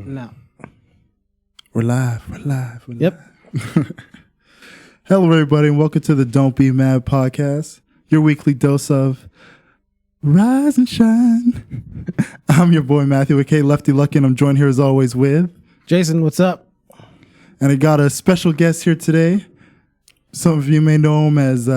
No. We're live. Yep. Hello, everybody, and welcome to the Don't Be Mad podcast, your weekly dose of rise and shine. I'm your boy, Matthew, aka Lefty Lucky, and I'm joined here as always with Jason, what's up? And I got a special guest here today. Some of you may know him as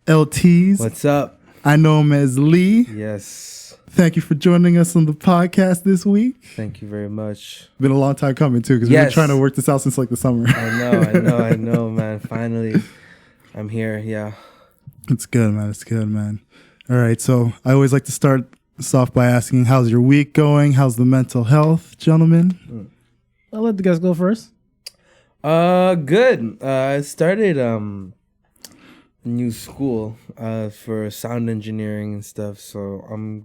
L.TEEZ. What's up? I know him as Lee. Yes. Thank you for joining us on the podcast this week. Thank you very much. Been a long time coming, too, because we've been trying to work this out since like the summer. I know, man. Finally, I'm here. Yeah. It's good, man. All right, so I always like to start us off by asking, how's your week going? How's the mental health, gentlemen? I'll let the guys go first. Good. I started new school for sound engineering and stuff. So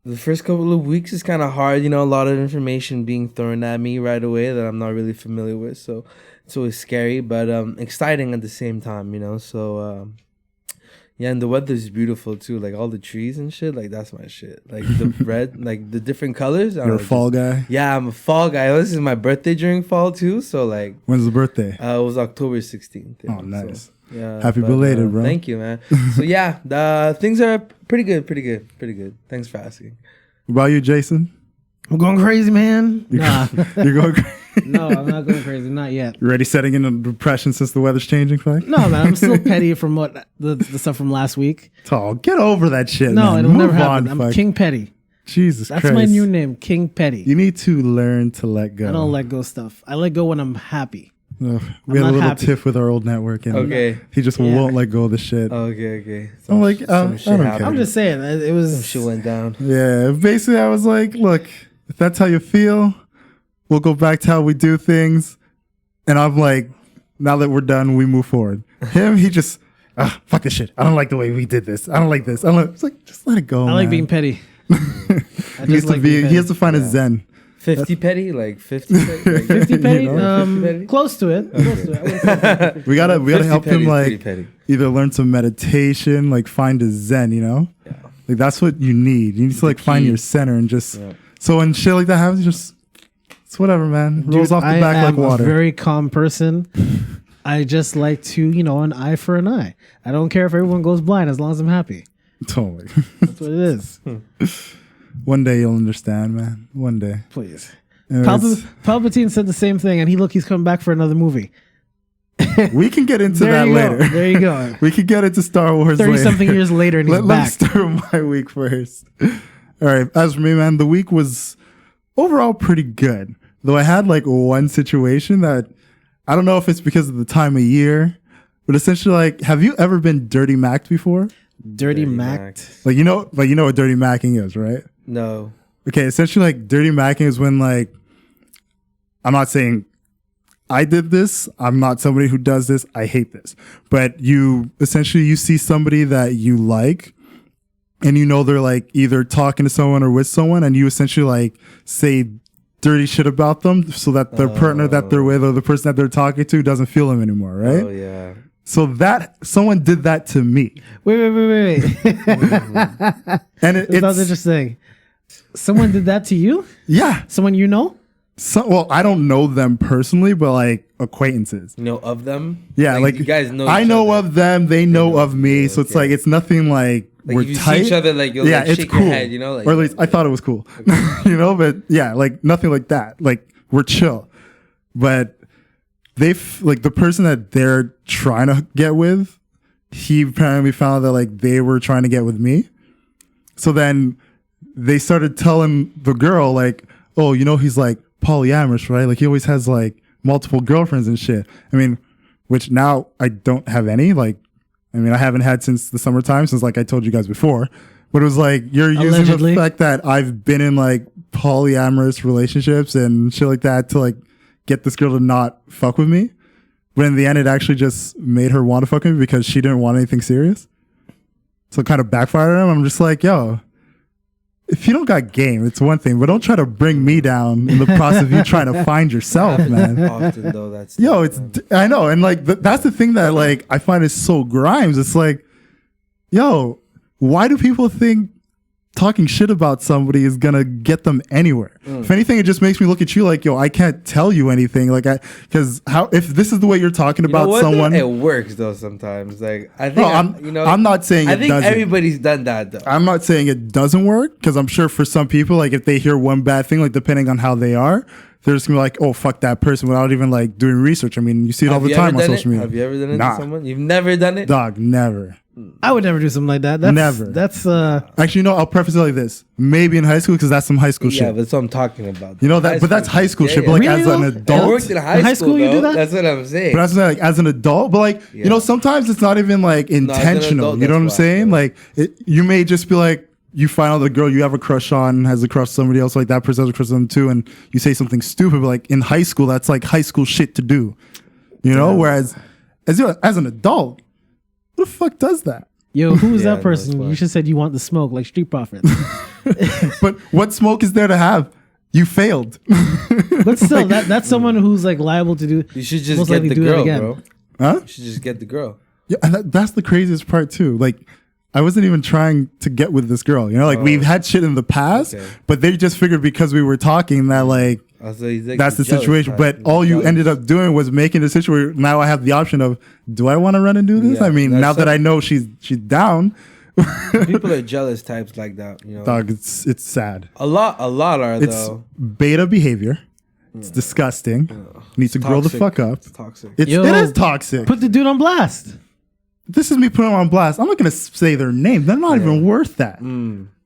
the first couple of weeks is kind of hard. You know, a lot of information being thrown at me right away that I'm not really familiar with. So it's always scary, but exciting at the same time. You know, so. Yeah, and the weather's beautiful too. Like all the trees and shit. Like that's my shit. Like the red, like the different colors. You're a fall guy? Yeah, I'm a fall guy. This is my birthday during fall too. So like, when's the birthday? It was October 16th. Yeah, oh, nice. So, yeah. Happy belated, bro. Thank you, man. So yeah, things are pretty good. Thanks for asking. What about you, Jason? I'm going crazy, man. Nah. You're going crazy? No, I'm not going crazy. Not yet. You already setting in a depression since the weather's changing, Frank? No, man. I'm still petty from what the stuff from last week. Oh, get over that shit, no, man. it'll Move never happen. on, I'm King Petty. Jesus That's Christ. my new name, King Petty. You need to learn to let go. I don't let go stuff. I let go when I'm happy. Ugh, we had a little tiff with our old network, and Okay. he just won't let go of the shit. Okay. I'm like, I don't care. I'm just saying, it was. Some shit went down. Yeah, basically, I was like, look, if that's how you feel, we'll go back to how we do things. And I'm like, now that we're done, we move forward. Him, he just, fuck this shit. I don't like the way we did this. I don't like this. It's like, just let it go. I like being petty. He has to find his zen. 50 petty, like 50 petty, like 50 petty, You know? close to it. We gotta help him like petty. either learn some meditation, like find his zen. You know, like that's what you need. You need to like find your center and just. So when shit like that happens, it's whatever, man. Rolls off the back like water. I'm a very calm person. I just like to, an eye for an eye. I don't care if everyone goes blind as long as I'm happy. Totally. That's what it is. One day you'll understand, man. One day. Please. Palpatine said the same thing, and he's coming back for another movie. We can get into that later. There you go. We can get into Star Wars 30-something years later, and he's back. Let's start with my week first. All right. As for me, man, the week was overall pretty good. Though I had like one situation that I don't know if it's because of the time of year, but essentially, like, have you ever been dirty macked before? Dirty macked? Like you know what dirty macking is, right? No. Okay, essentially, like dirty macking is when like I'm not saying I did this. I'm not somebody who does this. I hate this. But you see somebody that you like, and they're like either talking to someone or with someone, and you essentially like say dirty shit about them so that their partner that they're with or the person that they're talking to doesn't feel them anymore, right? Oh yeah. So that someone did that to me. Wait. And it's interesting. Someone did that to you? Yeah. Someone you know? Well, I don't know them personally, but like acquaintances. You know of them? Yeah, like you guys know. I know of them. They know of me. So it's like it's nothing like we're if you tight. see each other, like you'll it's shake cool. your head, like, or at least I thought it was cool, okay. But yeah, like nothing like that. Like we're chill, but like the person that they're trying to get with, he apparently found that like they were trying to get with me. So then they started telling the girl like, oh, he's like polyamorous, right? Like he always has like multiple girlfriends and shit. I mean, which now I don't have any. Like, I mean, I haven't had since the summertime, since like I told you guys before. But it was like you're using the fact that I've been in like polyamorous relationships and shit like that to like get this girl to not fuck with me. But in the end, it actually just made her want to fuck with me because she didn't want anything serious. So it kind of backfired on him. I'm just like, yo, if you don't got game, it's one thing, but don't try to bring me down in the process of you trying to find yourself, man. Often though, that's I know, and like that's the thing that like I find is so grimes. It's like, yo, why do people think talking shit about somebody is gonna get them anywhere. If anything, it just makes me look at you like, yo, I can't tell you anything. Like, because how if this is the way you're talking about someone, it works though sometimes. Like I think, I'm not saying I think doesn't. everybody's done that though. I'm not saying it doesn't work, because I'm sure for some people, like if they hear one bad thing, like depending on how they are, they're just gonna be like, oh, fuck that person, without even like doing research. I mean, you see it all the time on social media. Have you ever done it to someone? You've never done it? Dog, never. I would never do something like that. Never. That's Actually, no, I'll preface it like this. Maybe in high school, because that's some high school Yeah, shit. that's what I'm talking about. You know that, but that's high school shit. But like Really, as an though? adult, I worked in high school, you do that? That's what I'm saying. but that's like as an adult. But like you know, sometimes it's not even like intentional. adult, You know what I'm that's why, saying? yeah. Like you may just be like, you find out the girl you have a crush on has a crush on somebody else, like that person has a crush on them too, and you say something stupid. But like in high school, that's like high school shit to do. You know, whereas as an adult, who the fuck does that? yo, who was Yeah, that person? that's You should said you want the smoke, like Street Profits. But what smoke is there to have? You failed. But still, that's someone who's like liable to do. You should just most get likely the do that girl, again. bro. Huh? You should just get the girl. Yeah, and that's the craziest part too. Like, I wasn't even trying to get with this girl. You know, like we've had shit in the past, Okay. but they just figured because we were talking that like Also, he's like that's the jealous situation. type. But He's all you jealous. ended up doing was making the situation where now I have the option of, do I want to run and do this? Yeah, I mean, that's now that so- I know she's down, People are jealous types like that. You know, dog, it's sad. a lot are It's though. beta behavior. It's disgusting. Need to grow the Toxic. fuck up. It's toxic. It Yo, is toxic. Put the dude on blast. This is me putting them on blast. I'm not gonna say their name. They're not even worth that.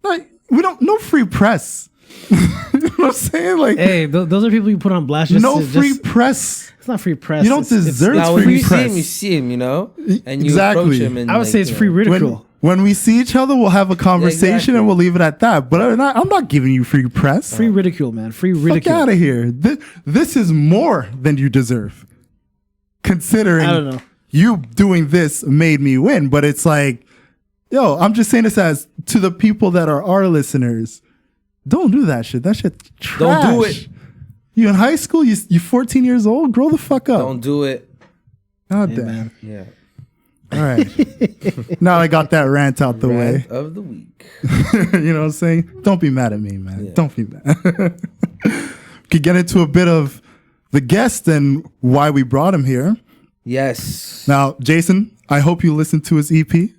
Like, we don't, no free press. You know what I'm saying? Like, Hey, those are people you put on blast. Just no to- free just- press. It's not free press. You don't deserve Now, free when you press. see him, you see him. You know, and you Exactly. approach him. And I would say it's free ridicule. When we see each other, we'll have a conversation exactly. and we'll leave it at that. But I'm not giving you free press. Free ridicule, man. Free Fuck ridicule. out of here. This is more than you deserve. Considering I don't know. you doing this made me win. But it's like, yo, I'm just saying this as to the people that are our listeners. Don't do that shit. That shit trash. Don't do it. You in high school, you 14 years old, grow the fuck up. Don't do it. God Hey, damn. man. Yeah. All right. Now I got that rant out the way. Rant of the week. You know what I'm saying? Don't be mad at me, man. Yeah. Don't be mad. Could get into a bit of the guest and why we brought him here. Yes. Now, Jason, I hope you listened to his EP.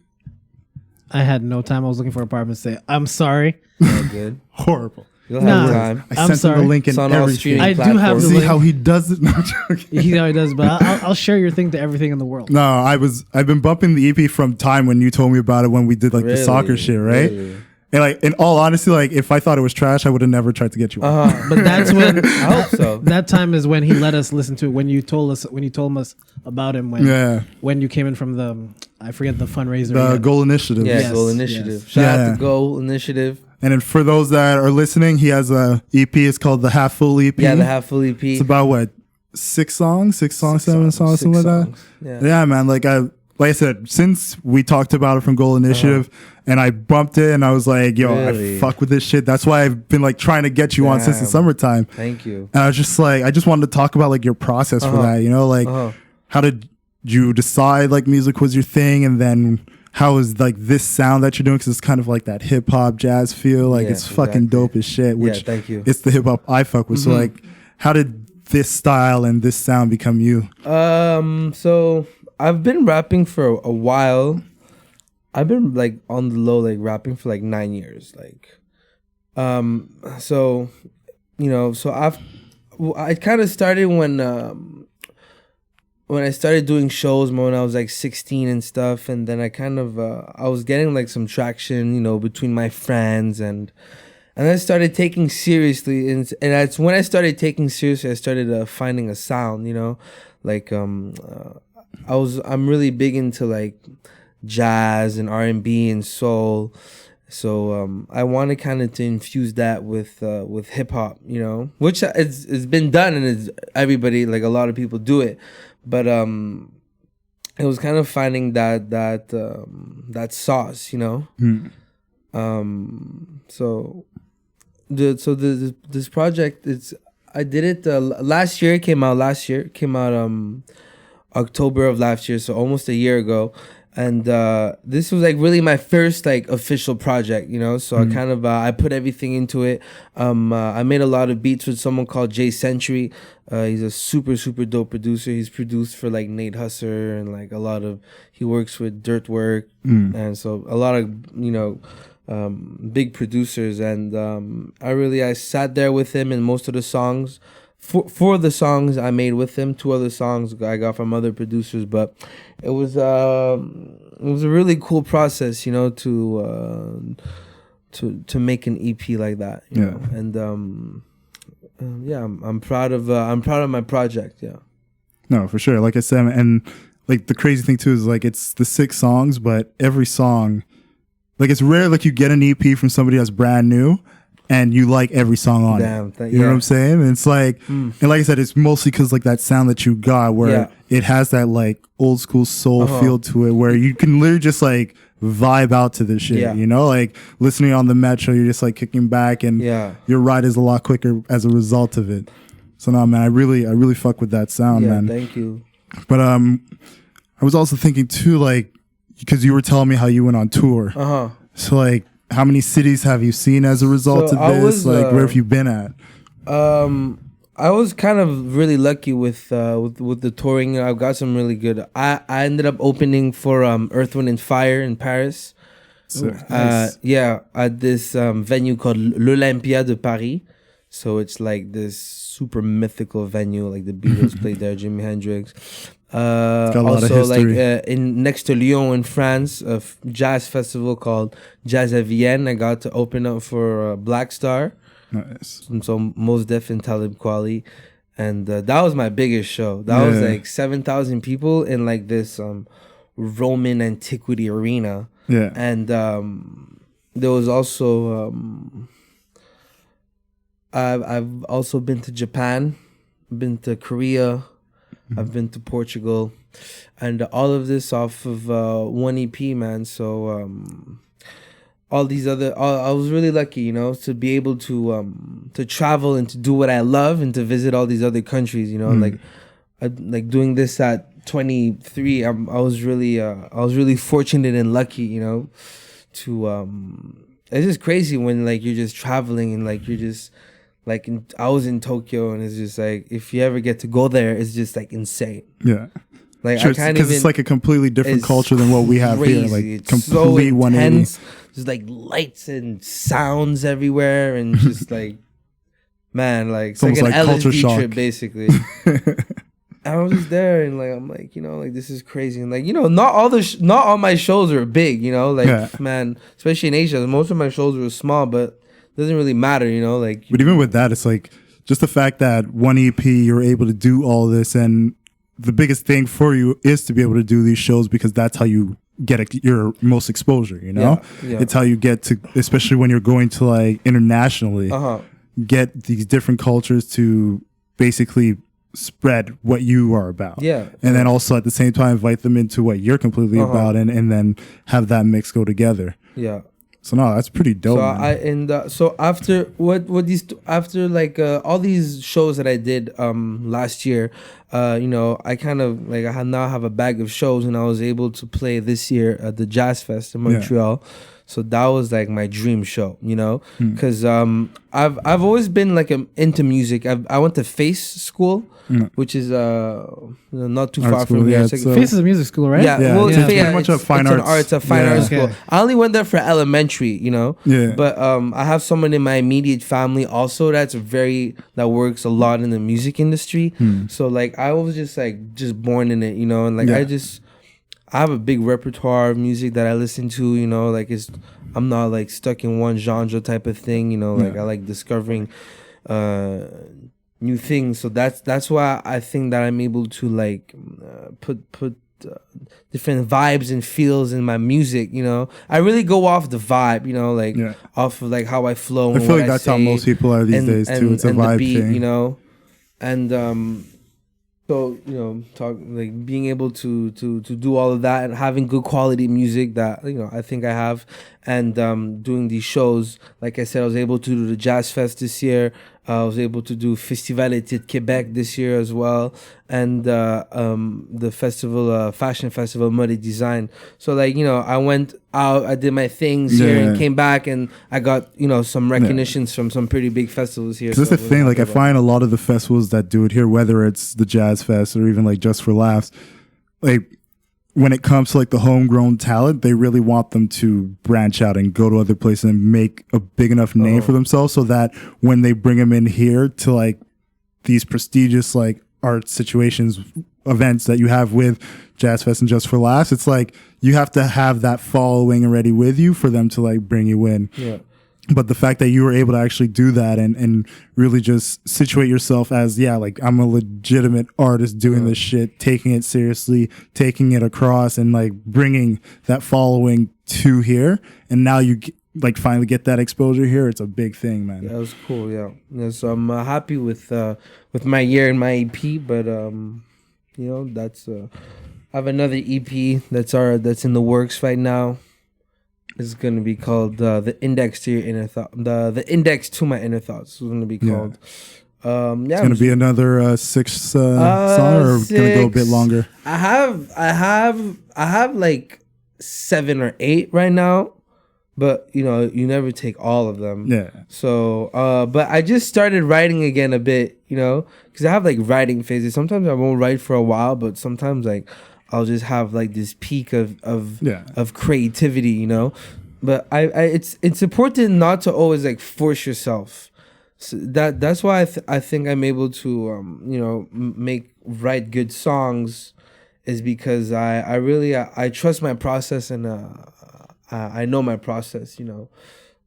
I had no time. I was looking for apartments. Say, I'm sorry. All good. Horrible. You'll Nah. have time. I I'm sent him sorry. the link and It's on all everything. streaming I do have platforms. the See link. how he does it? No, I'm joking. He already does, but I'll share your thing to everything in the world. No, I've been bumping the EP from time when you told me about it when we did like the soccer shit, right? Really? And like, in all honesty, like if I thought it was trash, I would have never tried to get you on. But that's when I hope so. that time is when he let us listen to it. When you told us about him when you came in from the I forget the fundraiser. The Yeah. Goal Initiative. Yeah, Yes, Goal Initiative. yes. Shout out Yeah. to Goal Initiative. And then for those that are listening, he has a EP. It's called the Half Full EP. Yeah, the half full EP. It's about what, 6 songs, 7 songs, something like that. Yeah, man. Like I said, since we talked about it from Goal Initiative, and I bumped it, and I was like, yo, Really? I fuck with this shit. That's why I've been like trying to get you on since the Damn. summertime. Thank you. And I was just like, I just wanted to talk about like your process for that. You know, like how did you decide like music was your thing, and then how is like this sound that you're doing? Because it's kind of like that hip hop jazz feel. Like Yeah, it's fucking exactly. dope as shit. Which thank you. It's the hip hop I fuck with. So like, how did this style and this sound become you? So I've been rapping for a while. I've been like on the low, like rapping for like 9 years. Like, so, you know, so I kind of started when I started doing shows when I was like 16 and stuff, and then I kind of I was getting like some traction, you know, between my friends, and I started taking seriously, and that's when I started taking seriously. I started finding a sound, you know, like I'm really big into like jazz and R&B and soul. So I wanted kind of to infuse that with hip hop, you know, which it's been done, and it's everybody, like a lot of people do it, but it was kind of finding that sauce, you know. So this project, I did it last year. It came out October of last year, so almost a year ago. And this was like really my first like official project, you know. So I kind of I put everything into it. I made a lot of beats with someone called Jay Century. He's a super dope producer. He's produced for like Nate Husser and like a lot of. He works with Dirt Work, and so a lot of big producers. And I sat there with him in most of the songs. For the songs I made with him, 2 other songs I got from other producers, but it was a really cool process, you know, to make an EP like that, you know? And I'm proud of my project. Yeah, no, for sure. Like I said, and like the crazy thing too is like it's the 6 songs, but every song, like it's rare like you get an EP from somebody that's brand new. And you like every song on it. You know what I'm saying? And it's like, and like I said, it's mostly because like that sound that you got where it has that like old school soul feel to it where you can literally just like vibe out to this shit, you know? Like listening on the metro, you're just like kicking back and your ride is a lot quicker as a result of it. So no, man, I really fuck with that sound, man. Thank you. But I was also thinking too, like, because you were telling me how you went on tour. So like, how many cities have you seen as a result of this? Where have you been at? I was kind of really lucky with the touring. I've got some really good. I ended up opening for Earth, Wind and Fire in Paris. Nice. At this venue called l'Olympia de Paris. So it's like this super mythical venue. Like the Beatles played there, Jimi Hendrix. Also like in next to Lyon in France, a jazz festival called Jazz à Vienne. I got to open up for Black Star. Nice. So Mos Def and Talib Kweli, and that was my biggest show. That was like 7,000 people in like this Roman antiquity arena. Yeah. And there was also I've also been to Japan, been to Korea. I've been to Portugal, and all of this off of one EP, man. So all these other, I was really lucky, you know, to be able to travel and to do what I love and to visit all these other countries, you know, like doing this at 23. I was really fortunate and lucky, you know, to it's just crazy when like you're just traveling and like you're just. Like I was in Tokyo, and it's just like if you ever get to go there, it's just like insane. Yeah, like sure, I can't even. Because it's like a completely different culture than what we have crazy. Here. Like it's complete so 180. There's like lights and sounds everywhere, and just like man, like it's like an LSD trip basically. I was just there, and like I'm like, you know, like this is crazy, and like you know, not all my shows are big, you know, like man, especially in Asia, most of my shows were small, but. Doesn't really matter, you know, like. But even with that, it's like just the fact that one EP you're able to do all this, and the biggest thing for you is to be able to do these shows because that's how you get your most exposure. You know, it's how you get to, especially when you're going to like internationally, get these different cultures to basically spread what you are about. Yeah, and then also at the same time invite them into what you're completely about, and then have that mix go together. Yeah. So no, that's pretty dope. So so after after like all these shows that I did last year, you know, I kind of like I now have a bag of shows, and I was able to play this year at the Jazz Fest in Montreal. So that was like my dream show, you know, because I've always been like into music. I went to Face School, which is not too far from here. Yeah, Face is a music school, right? Yeah, well, it's pretty much a fine arts. It's a fine arts school. I only went there for elementary, you know. Yeah. But I have someone in my immediate family also that works a lot in the music industry. So like I was just born in it, you know, and like I have a big repertoire of music that I listen to, you know, like I'm not like stuck in one genre type of thing, you know, like I like discovering new things. So that's why I think that I'm able to like put different vibes and feels in my music, you know. I really go off the vibe, you know, like off of like how I flow. I feel like that's how most people are these days too. It's a vibe thing, you know, and so you know, like being able to do all of that and having good quality music that you know I think I have, and doing these shows. Like I said, I was able to do the Jazz Fest this year. I was able to do Festival Québec this year as well, and the festival, fashion festival, Mode Design. So like, you know, I went out, I did my things here, and came back, and I got, you know, some recognitions from some pretty big festivals here. So that's the thing. Like, I find a lot of the festivals that do it here, whether it's the Jazz Fest or even like Just for Laughs, like, when it comes to like the homegrown talent, they really want them to branch out and go to other places and make a big enough name for themselves, so that when they bring them in here to like these prestigious like art situations, events that you have with Jazz Fest and Just for Laughs, it's like you have to have that following already with you for them to like bring you in. Yeah. But the fact that you were able to actually do that and really just situate yourself as, like, I'm a legitimate artist doing this shit, taking it seriously, taking it across, and like bringing that following to here. And now you like finally get that exposure here. It's a big thing, man. Yeah, it was cool. Yeah, so I'm happy with my year and my EP. But you know, that's I have another EP that's in the works right now. It's gonna be called the Index to Your Inner Thought. The Index to My Inner Thoughts is gonna be called. It's gonna be another 6 song, or gonna go a bit longer. I have like 7 or 8 right now, but you know, you never take all of them. Yeah. So, but I just started writing again a bit, you know, because I have like writing phases. Sometimes I won't write for a while, but sometimes like I'll just have like this peak of creativity, you know. But it's important not to always like force yourself. So that's why I think I'm able to you know, write good songs, is because I really trust my process, and I know my process, you know.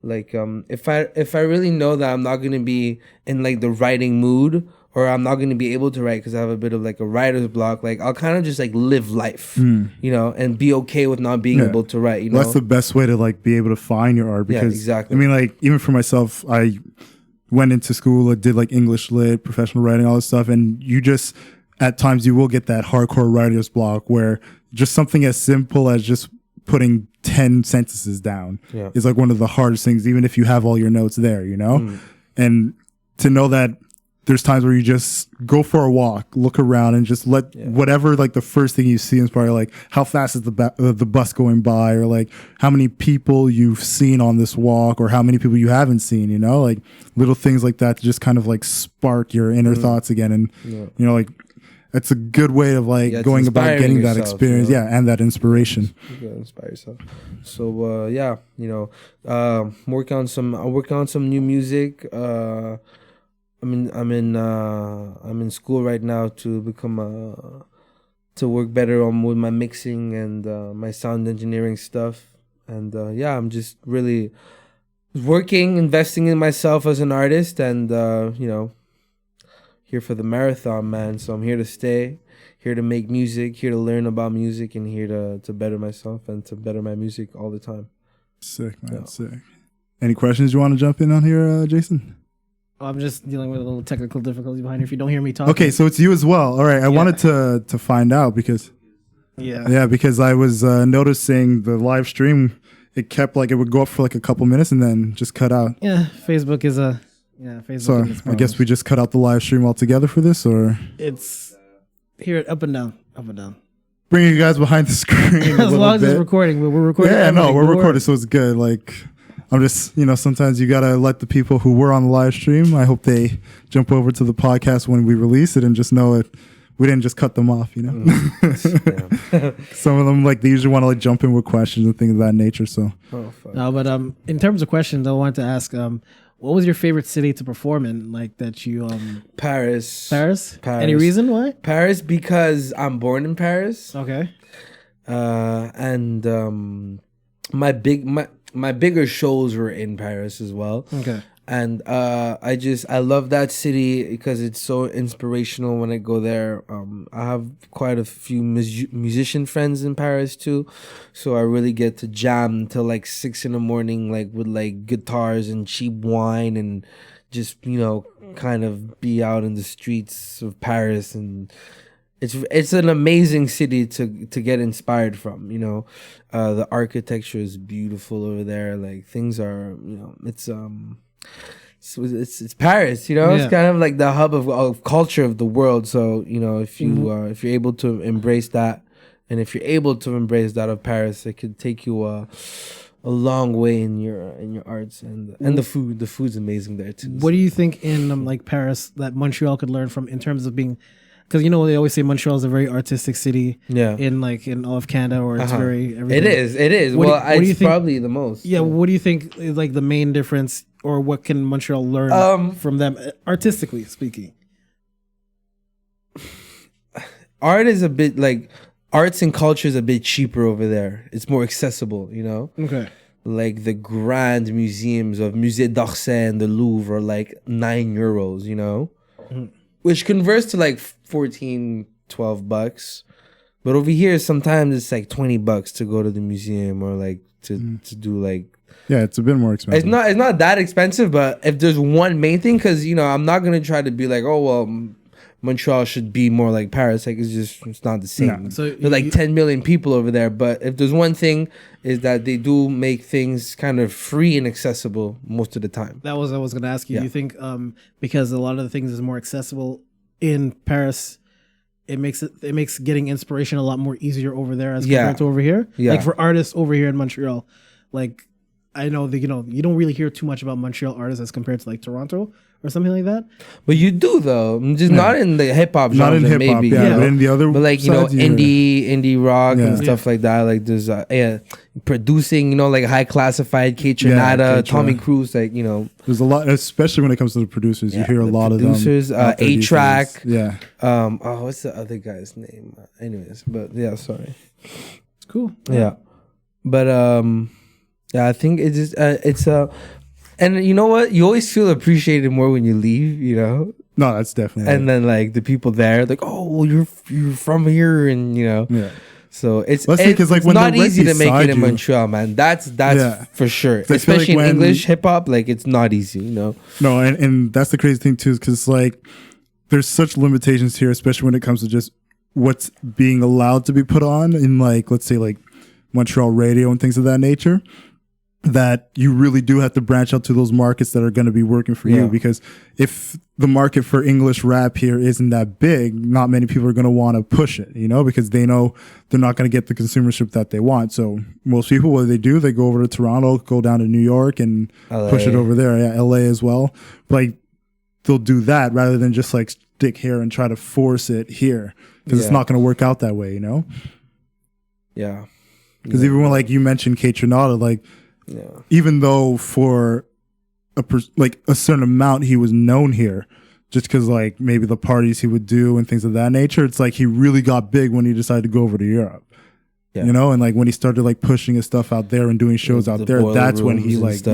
Like if I really know that I'm not gonna be in like the writing mood, or I'm not going to be able to write because I have a bit of like a writer's block, like I'll kind of just like live life, you know, and be okay with not being able to write, you know. That's the best way to like be able to find your art, because exactly. I mean, like, even for myself, I went into school, I did like English lit, professional writing, all this stuff, and you just, at times you will get that hardcore writer's block where just something as simple as just putting 10 sentences down is like one of the hardest things, even if you have all your notes there, you know. And to know that there's times where you just go for a walk, look around, and just let whatever, like, the first thing you see is probably like, how fast is the bus going by, or like how many people you've seen on this walk, or how many people you haven't seen, you know, like little things like that to just kind of like spark your inner thoughts again. And you know, like, it's a good way of like going about getting that experience, you know? And that inspiration. You gotta inspire yourself. So you know, I'm working on some new music. I'm in school right now to become to work better with my mixing and my sound engineering stuff. And I'm just really investing in myself as an artist, and you know, here for the marathon, man. So I'm here to stay, here to make music, here to learn about music, and here to better myself and to better my music all the time. Sick, man. Sick. Any questions you want to jump in on here, Jason? I'm just dealing with a little technical difficulty behind here. If you don't hear me talking. Okay, so it's you as well. All right, I wanted to find out because because I was noticing the live stream. It kept like, it would go up for like a couple minutes and then just cut out. Yeah, Facebook is Facebook. So I guess we just cut out the live stream altogether for this, or it's here up and down. Bring you guys behind the screen. As long as it's recording, we're recording. Yeah, no, we're recording, so it's good. Like, I'm just, you know, sometimes you gotta let the people who were on the live stream, I hope they jump over to the podcast when we release it and just know it. We didn't just cut them off, you know. Some of them, like, they usually want to like jump in with questions and things of that nature. So, no, but in terms of questions, I wanted to ask, what was your favorite city to perform in? Like that you Paris. Any reason why? Paris, because I'm born in Paris. Okay. And my bigger shows were in Paris as well. Okay. And I love that city because it's so inspirational when I go there. I have quite a few musician friends in Paris too, so I really get to jam till like 6 a.m, like with like guitars and cheap wine, and just, you know, kind of be out in the streets of Paris. And it's an amazing city to get inspired from, you know. The architecture is beautiful over there. Like, things are, you know, it's it's Paris, you know. It's kind of like the hub of culture of the world. So you know, if you're able to embrace that, and if you're able to embrace that of Paris, it could take you a long way in your arts and the food. The food's amazing there too. What do you think in like Paris that Montreal could learn from in terms of being? Because you know they always say Montreal is a very artistic city. Yeah. In all of Canada, or it's very everything. It is. What do you it's think, probably the most. Yeah. What do you think is like the main difference, or what can Montreal learn from them, artistically speaking? Art is a bit like arts and culture is a bit cheaper over there. It's more accessible, you know. Okay. Like the grand museums of Musée d'Orsay and the Louvre are like €9, you know, which converts to like $14-12. But over here, sometimes it's like $20 to go to the museum or like to do like. Yeah, it's a bit more expensive. It's not that expensive, but if there's one main thing, because you know I'm not gonna try to be like, oh well, Montreal should be more like Paris. Like it's not the same. Yeah. So there's like 10 million people over there. But if there's one thing, is that they do make things kind of free and accessible most of the time. That was I was gonna ask you. Yeah. Do you think because a lot of the things is more accessible in Paris, it makes getting inspiration a lot more easier over there as compared to over here? Yeah. Like for artists over here in Montreal, like I know that you don't really hear too much about Montreal artists as compared to like Toronto or something like that. But you do though, just not in the hip hop genre, not in hip hop, maybe. yeah, You know? but in the other, but like sides, indie rock and stuff like that. Like there's producing, like high classified, Kate Trinata, Tommy Cruise, like there's a lot, especially when it comes to the producers. You hear a lot of them. Producers, A-Track. Yeah. What's the other guy's name? Anyways, but yeah, sorry. It's cool. Yeah, but yeah, I think it's just and you know what? You always feel appreciated more when you leave, No, that's definitely. And then like the people there, like, oh, well, you're from here, and Yeah. So it's like when not they're easy to make it in you, Montreal, man. That's for sure. So especially like in English hip hop, like it's not easy, No, and that's the crazy thing too, because like there's such limitations here, especially when it comes to just what's being allowed to be put on in like, let's say like Montreal radio and things of that nature, that you really do have to branch out to those markets that are going to be working for you. Because if the market for English rap here isn't that big, not many people are going to want to push it, because they know they're not going to get the consumership that they want. So most people, what they do, they go over to Toronto, go down to New York and LA. Push it over there. Yeah, LA as well. Like they'll do that rather than just like stick here and try to force it here, because it's not going to work out that way, Yeah. Because even when like you mentioned Kate Trinata, like, even though for a certain amount he was known here, just because like maybe the parties he would do and things of that nature, it's like he really got big when he decided to go over to Europe. Yeah. And like when he started like pushing his stuff out there and doing shows out there, that's when he like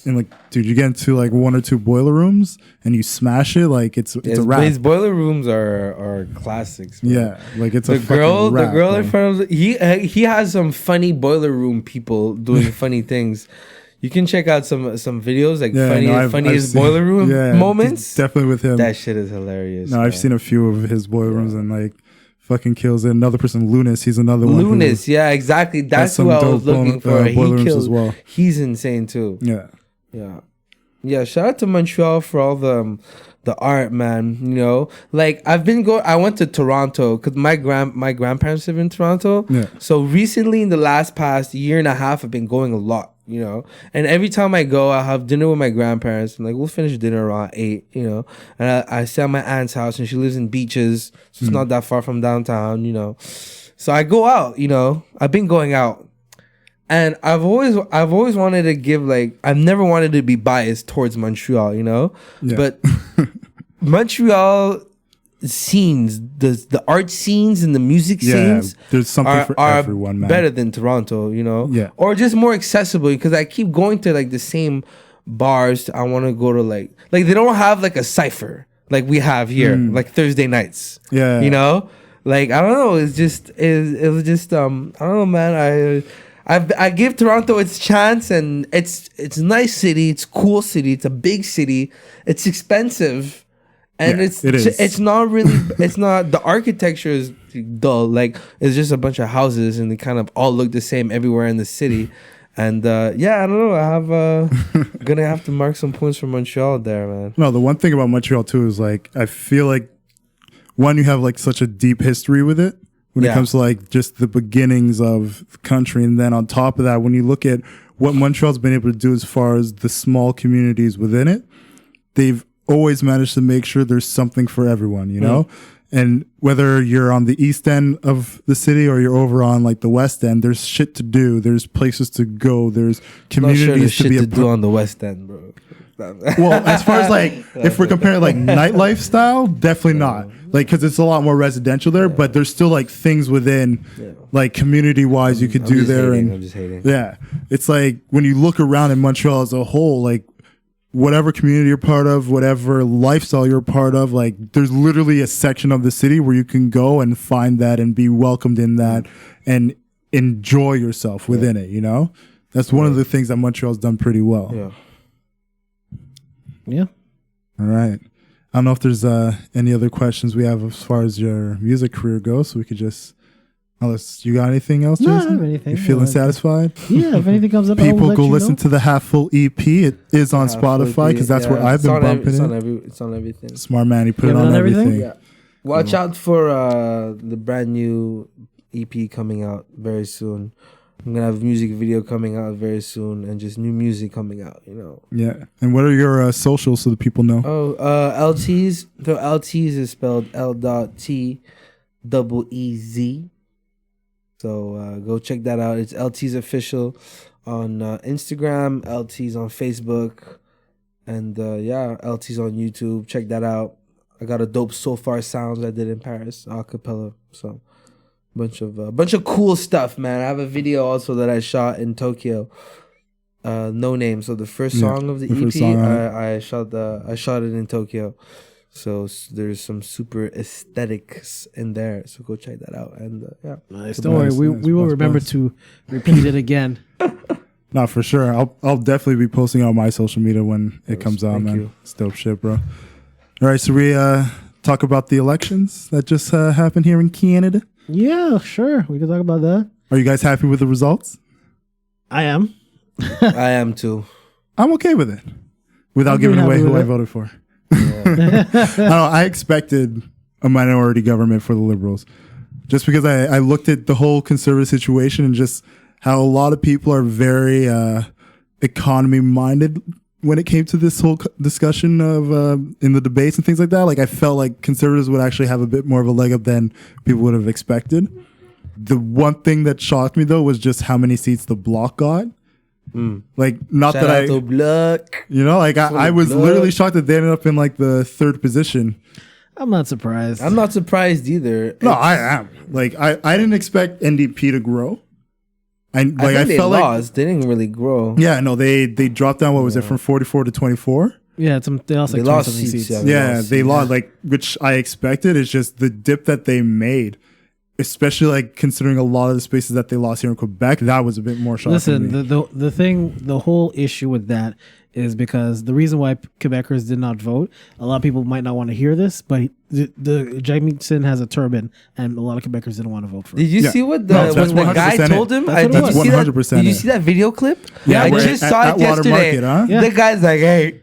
and like, dude, you get into like 1 or 2 boiler rooms and you smash it, like it's a wrap. His boiler rooms are classics, man. Yeah, like it's the girl bro. in front of he has some funny boiler room people doing funny things. You can check out some videos, like funniest boiler room moments. Definitely with him. That shit is hilarious. No, I've seen a few of his boiler rooms and like fucking kills it. Another person, Lunas, he's another one. Lunas, yeah, exactly. That's who I was looking for. He kills as well. He's insane too. Yeah. Shout out to Montreal for all the art, man. Like I went to Toronto because my grandparents live in Toronto. Yeah. So recently, in the past year and a half, I've been going a lot. And every time I go, I have dinner with my grandparents, and like we'll finish dinner around 8. And I stay at my aunt's house, and she lives in Beaches, so it's not that far from downtown. So I go out. I've been going out. And I've always wanted to give I've never wanted to be biased towards Montreal, but Montreal scenes, the art scenes and the music scenes, there's something for everyone, man. Better than Toronto, or just more accessible, because I keep going to like the same bars. I want to go to like they don't have like a cypher like we have here, like Thursday nights. Yeah, like I don't know. It was just I don't know, man. I give Toronto its chance, and it's a nice city, it's a cool city, it's a big city, it's expensive, and it's not really it's not, the architecture is dull, like it's just a bunch of houses and they kind of all look the same everywhere in the city, And yeah, I don't know. I have gonna have to mark some points for Montreal there, man. No, the one thing about Montreal too is like I feel like one, you have like such a deep history with it when it comes to like just the beginnings of the country, and then on top of that, when you look at what Montreal's been able to do as far as the small communities within it, they've always managed to make sure there's something for everyone, you know? And whether you're on the east end of the city or you're over on like the west end, there's shit to do. There's places to go. There's communities Not sure there's to be shit to do on the West End, bro. Well, as far as like, if we're comparing like nightlife style, definitely not. Like, because it's a lot more residential there, but there's still like things within, like community wise, you could do there. I'm And just hating. yeah, it's like when you look around in Montreal as a whole, like whatever community you're part of, whatever lifestyle you're part of, like there's literally a section of the city where you can go and find that and be welcomed in that and enjoy yourself within it, you know? That's one of the things that Montreal's done pretty well. Yeah. Yeah. All right. I don't know if there's any other questions we have as far as your music career goes, so we could just... Unless you got anything else, No, I Jason? don't have anything. You feeling satisfied? Yeah, if anything comes up, I will People let go you listen know. to the Half Full EP. It is on Spotify because that's where I've been bumping it. It's on everything. Smart man, he put You it have it on on everything? everything. Yeah. Watch out for the brand new EP coming out very soon. I'm gonna have a music video coming out very soon, and just new music coming out. You know. Yeah. And what are your socials so the people know? Oh, L.TEEZ. So L.TEEZ is spelled L.T.E.E.Z. So go check that out. It's L.TEEZ official on Instagram, L.TEEZ on Facebook, and yeah, L.TEEZ on YouTube. Check that out. I got a dope So Far sounds I did in Paris, a cappella. So bunch of cool stuff, man. I have a video also that I shot in Tokyo. No Name. So the first song of the EP, song, I shot it in Tokyo. So there's some super aesthetics in there. So go check that out. And yeah, Nice. Don't worry, we will remember to repeat it again. No, for sure. I'll definitely be posting on my social media when it comes out, thank man. you. It's dope shit, bro. All right, so we talk about the elections that just happened here in Canada. Yeah, sure. We can talk about that. Are you guys happy with the results? I am. I am too. I'm okay with it. Without I'm giving pretty away happy who with I it. voted for. I don't know, I expected a minority government for the Liberals. Just because I looked at the whole conservative situation and just how a lot of people are very economy minded when it came to this whole discussion of in the debates and things like that. Like I felt like conservatives would actually have a bit more of a leg up than people would have expected. The one thing that shocked me though was just how many seats the Bloc got. Like not Shout that out to Bloc. you know, like I was Bloc. literally shocked that they ended up in like the third position. I'm not surprised. I'm not surprised either. No, I am. Like I didn't expect NDP to grow. I I think they felt lost. They didn't really grow. like no, they dropped down. What was it from 44 to 24? Yeah, they lost like They lost 20-something seats, seats. yeah. Yeah, they lost like which I expected. It's just the dip that they made, especially like considering a lot of the spaces that they lost here in Quebec. That was a bit more shocking. to Listen, me. the whole issue with that is because the reason why Quebecers did not vote, a lot of people might not want to hear this, but the Jamieson has a turban, and a lot of Quebecers didn't want to vote for Did him. you Yeah. see what No, the that's what the guy 100% told it. him? That's what it Did was. you see that? 100% Did you it. see that video clip? Yeah, I where just at saw it Water yesterday. Market, huh? Yeah. The guy's like, hey.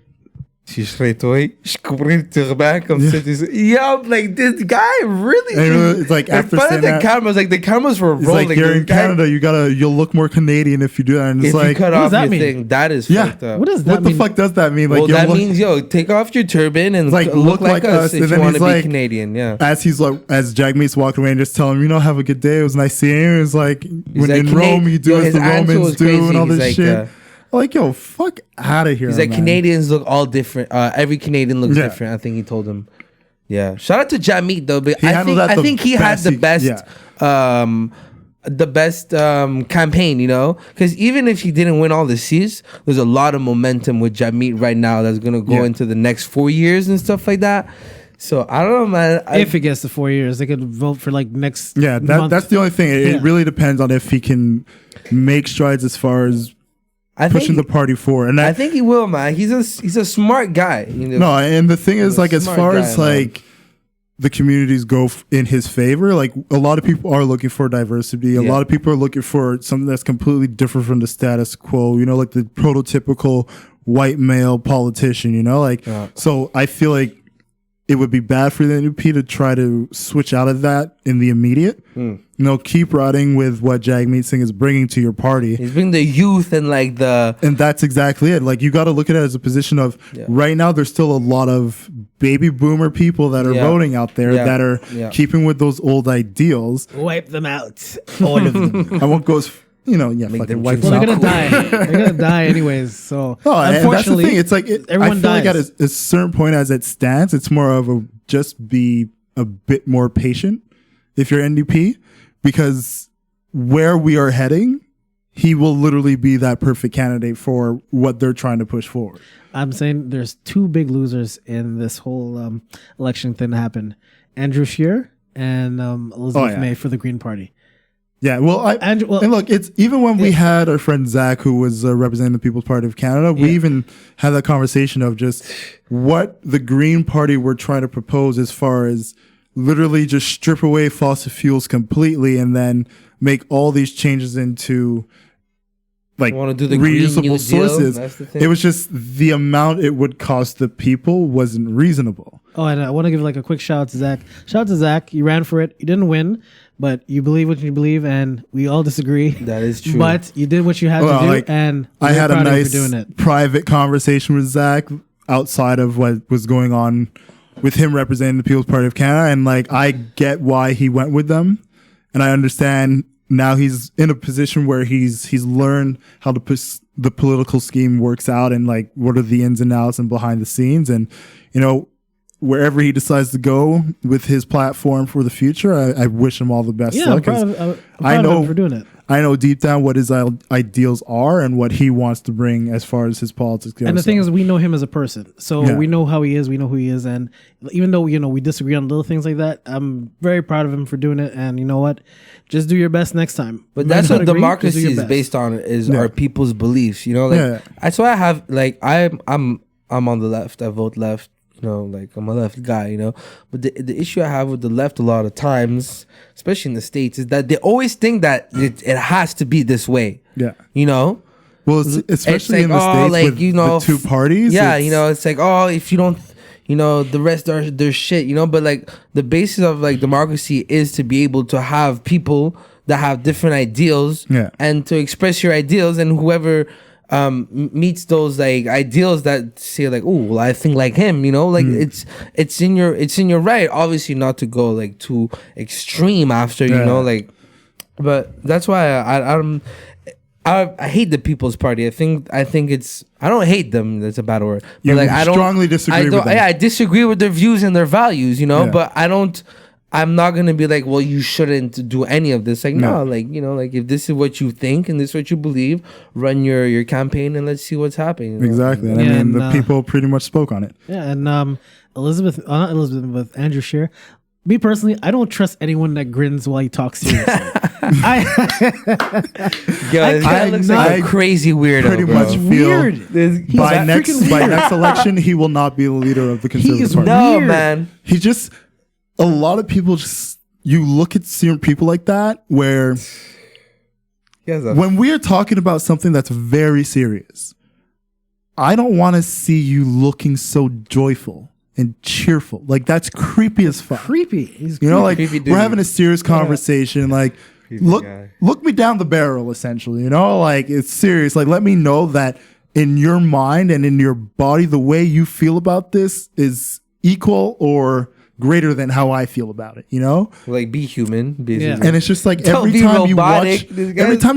Si je serais toi, je couvrais le turban comme ça. Yo, like this guy really. And it's like in after front saying of the that, cameras, like the cameras were it's rolling. like you're The in guy- Canada, you'll look more Canadian if you do that. And it's If you like, cut what does off that your mean? thing, that is Yeah. fucked up. What does that what the mean? fuck does that mean? Like, Well, you'll that look- means, yo, take off your turban and like, look like us and if then you want he's to be like- Canadian. Yeah. as he's like, as Jagmeet's walking away and just tell him, have a good day. It was nice seeing you. It's like when like, in Rome, you do yo, as his the answer Romans was do crazy. and all He's this like, shit. Like, yo, fuck out of here. He's like, man. Canadians look all different. Every Canadian looks Yeah. different. I think he told him. Yeah. Shout out to Jamit though. But He I handled think that I the think he had the best best he- the best campaign, because even if he didn't win all the seats, there's a lot of momentum with Jamit right now that's gonna go Yeah. into the next 4 years and stuff like that. So I don't know, man. If it gets to 4 years, they could vote for like next Yeah, month. that's the only thing. It Yeah. really depends on if he can make strides as far as I pushing the think party forward. And I think he will, man. He's a smart guy. no, and the thing is, He's a like, as smart far guy, as man. like the communities go in his favor. Like a lot of people are looking for diversity. A lot of people are looking for something that's completely different from the status quo, you know, like the prototypical white male politician, you know, like, so I feel like it would be bad for the NDP to try to switch out of that in the immediate. You know, keep riding with what Jagmeet Singh is bringing to your party. He's bringing the youth and like and that's exactly it. Like you got to look at it as a position of right now, there's still a lot of baby boomer people that are voting out there that are keeping with those old ideals. Wipe them out. All of them. I won't go as, you know, fucking wipe Well, them they're out. gonna die. They're gonna die anyways. So And that's the unfortunately, thing. It's like everyone I feel like dies. at a certain point, as it stands, it's more of a just be a bit more patient if you're NDP, because where we are heading, he will literally be that perfect candidate for what they're trying to push forward. I'm saying there's two big losers in this whole election thing that happened: Andrew Scheer and Elizabeth May for the Green Party. Yeah, well, and look, it's even when we had our friend Zach, who was representing the People's Party of Canada, we even had that conversation of just what the Green Party were trying to propose as far as literally just strip away fossil fuels completely and then make all these changes into like want to do the Green reusable New sources. Deal? That's the thing. It was just the amount it would cost the people wasn't reasonable. Oh, and I want to give like a quick shout out to Zach. Shout out to Zach. You ran for it. You didn't win, but you believe what you believe, and we all disagree. That is true. But you did what you had to do, like, and I had a nice doing it. private conversation with Zach outside of what was going on with him representing the People's Party of Canada, and like I get why he went with them, and I understand now he's in a position where he's learned how the political scheme works out and like what are the ins and outs and behind the scenes, and you know, wherever he decides to go with his platform for the future, I wish him all the best luck. I'm proud of him for doing it. I know deep down what his ideals are and what he wants to bring as far as his politics goes. And the thing is, we know him as a person, so we know how he is. We know who he is, and even though we disagree on little things like that, I'm very proud of him for doing it. And you know what? Just do your best next time. But that's what democracy is based on: is our people's beliefs. You know, like that's why I have like I'm on the left. I vote left. You know, like I'm a left guy, you know. But the issue I have with the left a lot of times, especially in the States, is that they always think that it has to be this way. Yeah. You know? Well, especially in the States like, with you know, the two parties. Yeah, you know, it's like, if you don't, you know, the rest are their shit, you know. But like the basis of like democracy is to be able to have people that have different ideals and to express your ideals, and whoever meets those like ideals that say like, oh, well, I think like him, you know, like it's in your right, obviously, not to go like too extreme after, you know, like, but that's why I hate the People's Party. I think it's, I don't hate them, that's a bad word, but like I don't strongly disagree with them. I disagree with their views and their values, you know, but I'm not gonna be like, well, you shouldn't do any of this. Like, no, like, you know, like if this is what you think and this is what you believe, run your campaign and let's see what's happening. You know? Exactly. And I mean, the people pretty much spoke on it. Yeah, and not Elizabeth, but Andrew Scheer. Me personally, I don't trust anyone that grins while he talks seriously. This guy looks like a crazy weirdo. Pretty much feel by next election, he will not be the leader of the Conservative Party. No, man. He just. A lot of people just, you look at certain people like that where when we are talking about something that's very serious, I don't want to see you looking so joyful and cheerful. Like that's creepy as fuck. Creepy. You know, like we're having a serious conversation. Like look me down the barrel, essentially. You know, like it's serious. Like let me know that in your mind and in your body, the way you feel about this is equal or greater than how I feel about it, you know? Like be human, basically. Yeah. And it's just like every time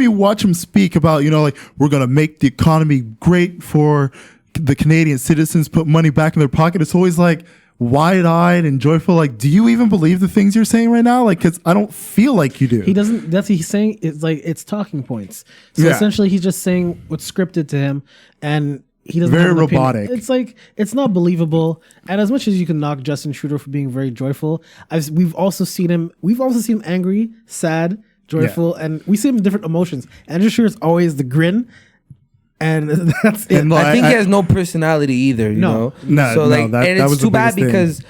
you watch him speak about, you know, like we're gonna make the economy great for the Canadian citizens, put money back in their pocket, it's always like wide-eyed and joyful. Like, do you even believe the things you're saying right now? Like, because I don't feel like you do. He doesn't. That's what he's saying. It's like it's talking points. So essentially, he's just saying what's scripted to him, and he doesn't very have an robotic. Opinion. It's like it's not believable. And as much as you can knock Justin Trudeau for being very joyful, we've also seen him angry, sad, joyful, and we see him in different emotions. Andrew Scheer is always the grin, and that's it. And I think he has no personality either. You know, no. So like, that and it's was too bad because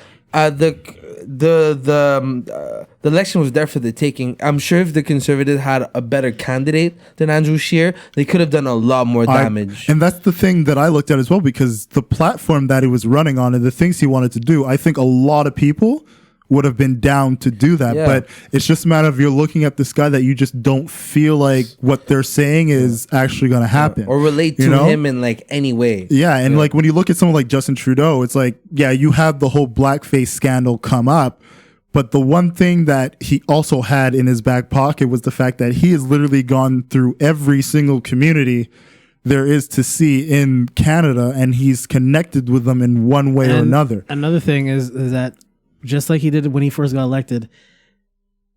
the election was there for the taking. I'm sure if the Conservatives had a better candidate than Andrew Scheer, they could have done a lot more damage. And that's the thing that I looked at as well, because the platform that he was running on and the things he wanted to do, I think a lot of people would have been down to do that. Yeah. But it's just a matter of you're looking at this guy that you just don't feel like what they're saying is actually going to happen. Or relate to him in like any way. Yeah, and like when you look at someone like Justin Trudeau, it's like, yeah, you have the whole blackface scandal come up, but the one thing that he also had in his back pocket was the fact that he has literally gone through every single community there is to see in Canada, and he's connected with them in one way or another. Another thing is that just like he did when he first got elected,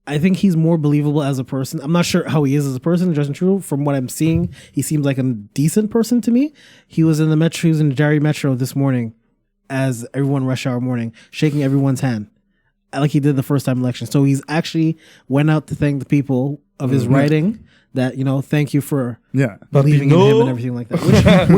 I think he's more believable as a person. I'm not sure how he is as a person, Justin Trudeau. From what I'm seeing, he seems like a decent person to me. He was in the Metro, he was in Jerry Metro this morning as everyone rush hour morning, shaking everyone's hand like he did the first time election. So he's actually went out to thank the people of his riding that, you know, thank you for believing in him and everything like that.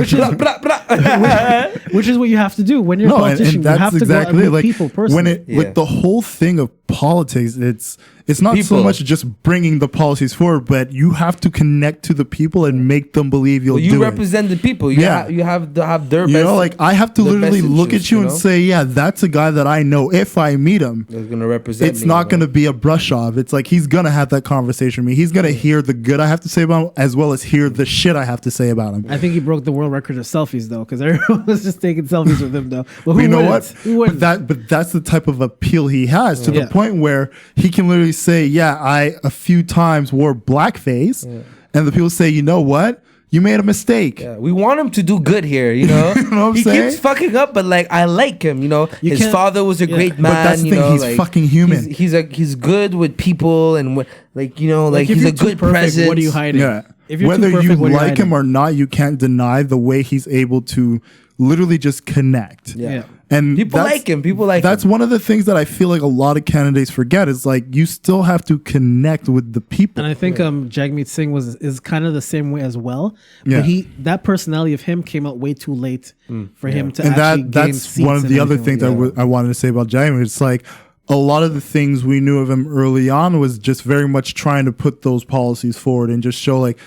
Which is what you have to do when you're a politician. And that's you have to exactly go out like people personally. like the whole thing of politics, it's not so much just bringing the policies forward, but you have to connect to the people and make them believe you'll do it. You represent the people. You have to have their best. You know, like I have to literally look at you and say, yeah, that's a guy that I know. If I meet him, he's gonna represent. It's not gonna be a brush off. It's like he's gonna have that conversation with me. He's gonna hear the good I have to say about him as well as hear the shit I have to say about him. I think he broke the world record of selfies though, because everyone was just taking selfies with him though. But you know what? But that's the type of appeal he has to the point where he can literally say, yeah, I a few times wore blackface, and the people say, you know what? You made a mistake. Yeah, we want him to do good here, you know? You know what I'm he saying? keeps fucking up, but like I like him, you know. His father was a great man. But that's the thing, he's like, fucking human. He's good with people and like, you know, like he's a good presence. What are you hiding? Yeah. If you're whether perfect, you like him or not, you can't deny the way he's able to literally just connect. Yeah. And people like him. That's one of the things that I feel like a lot of candidates forget is like you still have to connect with the people. And I think Jagmeet Singh is kind of the same way as well. But that personality of him came out way too late for him to actually gain that's seats. One of the other things I wanted to say about Jagmeet. It's like a lot of the things we knew of him early on was just very much trying to put those policies forward and just show like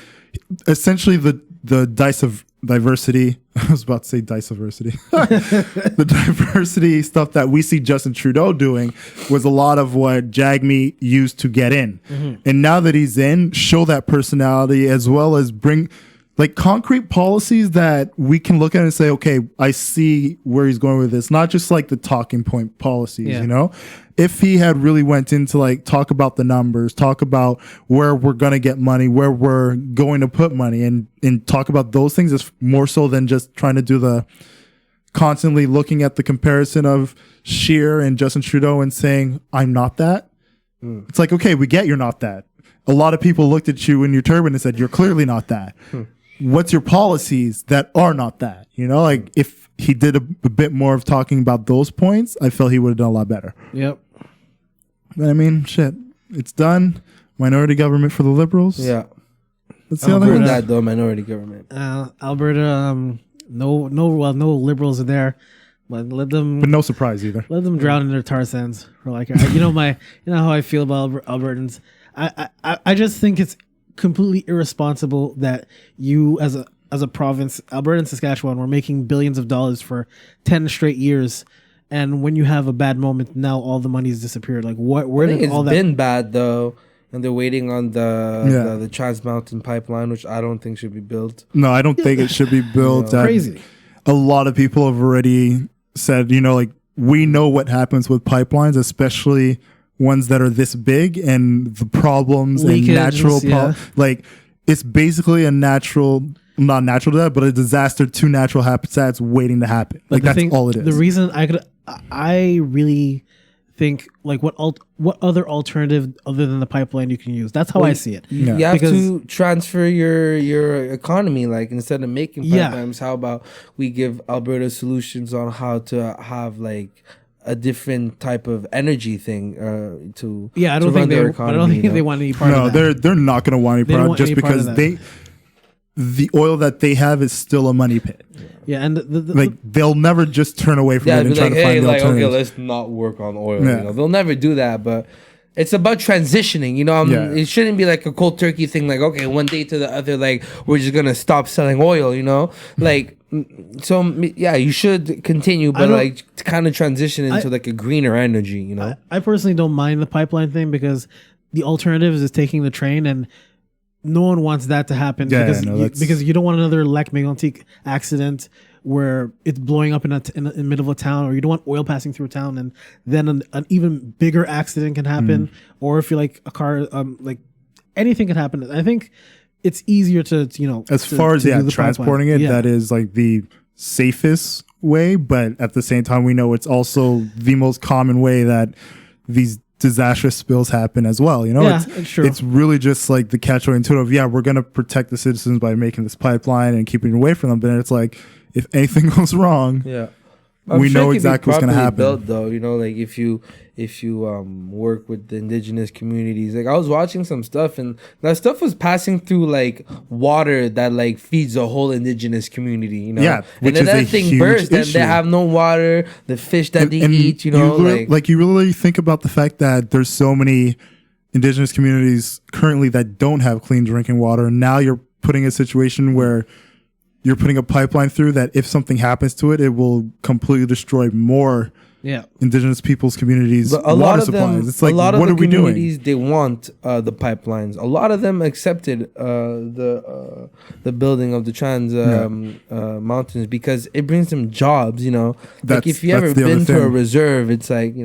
essentially the dice of diversity. I was about to say diversity. The diversity stuff that we see Justin Trudeau doing was a lot of what Jagmeet used to get in. And now that he's in, show that personality as well as bring like concrete policies that we can look at and say, okay, I see where he's going with this. Not just like the talking point policies, you know? If he had really went into like talk about the numbers, talk about where we're going to get money, where we're going to put money and talk about those things is more so than just trying to do the constantly looking at the comparison of Scheer and Justin Trudeau and saying, I'm not that. It's like, okay, we get you're not that. A lot of people looked at you in your turban and said, you're clearly not that. What's your policies that are not that? You know, like if he did a bit more of talking about those points, I felt he would have done a lot better. Yep. But I mean, shit, it's done. Minority government for the Liberals. Yeah. Let's see how that Alberta, goes. that though, minority government. Alberta, no Liberals are there, but let them. But no surprise either. Let them drown in their tar sands for like you know how I feel about Albertans. I just think it's completely irresponsible that you as a province, Alberta and Saskatchewan, were making billions of dollars for 10 straight years, and when you have a bad moment, now all the money's disappeared. Like where did all that? It's been bad though, and they're waiting on the Trans Mountain pipeline, which I don't think should be built. No, I don't think it should be built. Crazy. A lot of people have already said, you know, like we know what happens with pipelines, especially ones that are this big, and the problems Leakages, and natural like it's basically a natural, not natural to that, but a disaster to natural habitats waiting to happen. Like that's all it is. The reason I really think like what other alternative other than the pipeline you can use. That's how I see it. You have to transfer your economy. Like instead of making pipelines, how about we give Alberta solutions on how to have like a different type of energy thing to I don't think they want any part of that. No, they're not going to want any part just because the oil that they have is still a money pit. Yeah, and Like they'll never just turn away from Yeah, it and be try like, to find hey, the like, okay, alternatives. let's not work on oil. Yeah. You know, they'll never do that, but it's about transitioning. You know, Yeah. it shouldn't be like a cold turkey thing. Like, okay, one day to the other, like we're just gonna stop selling oil. You know, like so. Yeah, you should continue, but don't- like to kind of transition into like a greener energy. You know, I personally don't mind the pipeline thing because the alternative is taking the train, and no one wants that to happen Yeah, because no, you, that's- because you don't want another Lac Mégantic accident where it's blowing up in the middle of a town, or you don't want oil passing through a town and then an even bigger accident can happen, or if you're like a car, like anything can happen. I think it's easier to As to- far as to do the transporting pipeline. it, Yeah. that is like the safest way, but at the same time we know it's also the most common way that these disastrous spills happen as well. You know, Yeah, it's true. It's really just like the catch-22 of we're going to protect the citizens by making this pipeline and keeping it away from them, but it's like if anything goes wrong, yeah. we know it could be exactly what's going to properly happen. Built, though, you know, like if you work with the indigenous communities, like I was watching some stuff, and that stuff was passing through like water that like feeds the whole indigenous community, you know. Yeah, and which then is that a thing huge burst, and issue. they have no water. The fish that they eat, you know, you really think about the fact that there's so many indigenous communities currently that don't have clean drinking water, and now you're putting a situation where you're putting a pipeline through that if something happens to it, it will completely destroy more Yeah. indigenous people's communities' But a water lot of supplies. them, It's like, a lot of what the are we doing? communities, they want the pipelines. A lot of them accepted the building of the trans mountains because it brings them jobs. You know, like if you That's ever the other been to a thing. reserve, it's like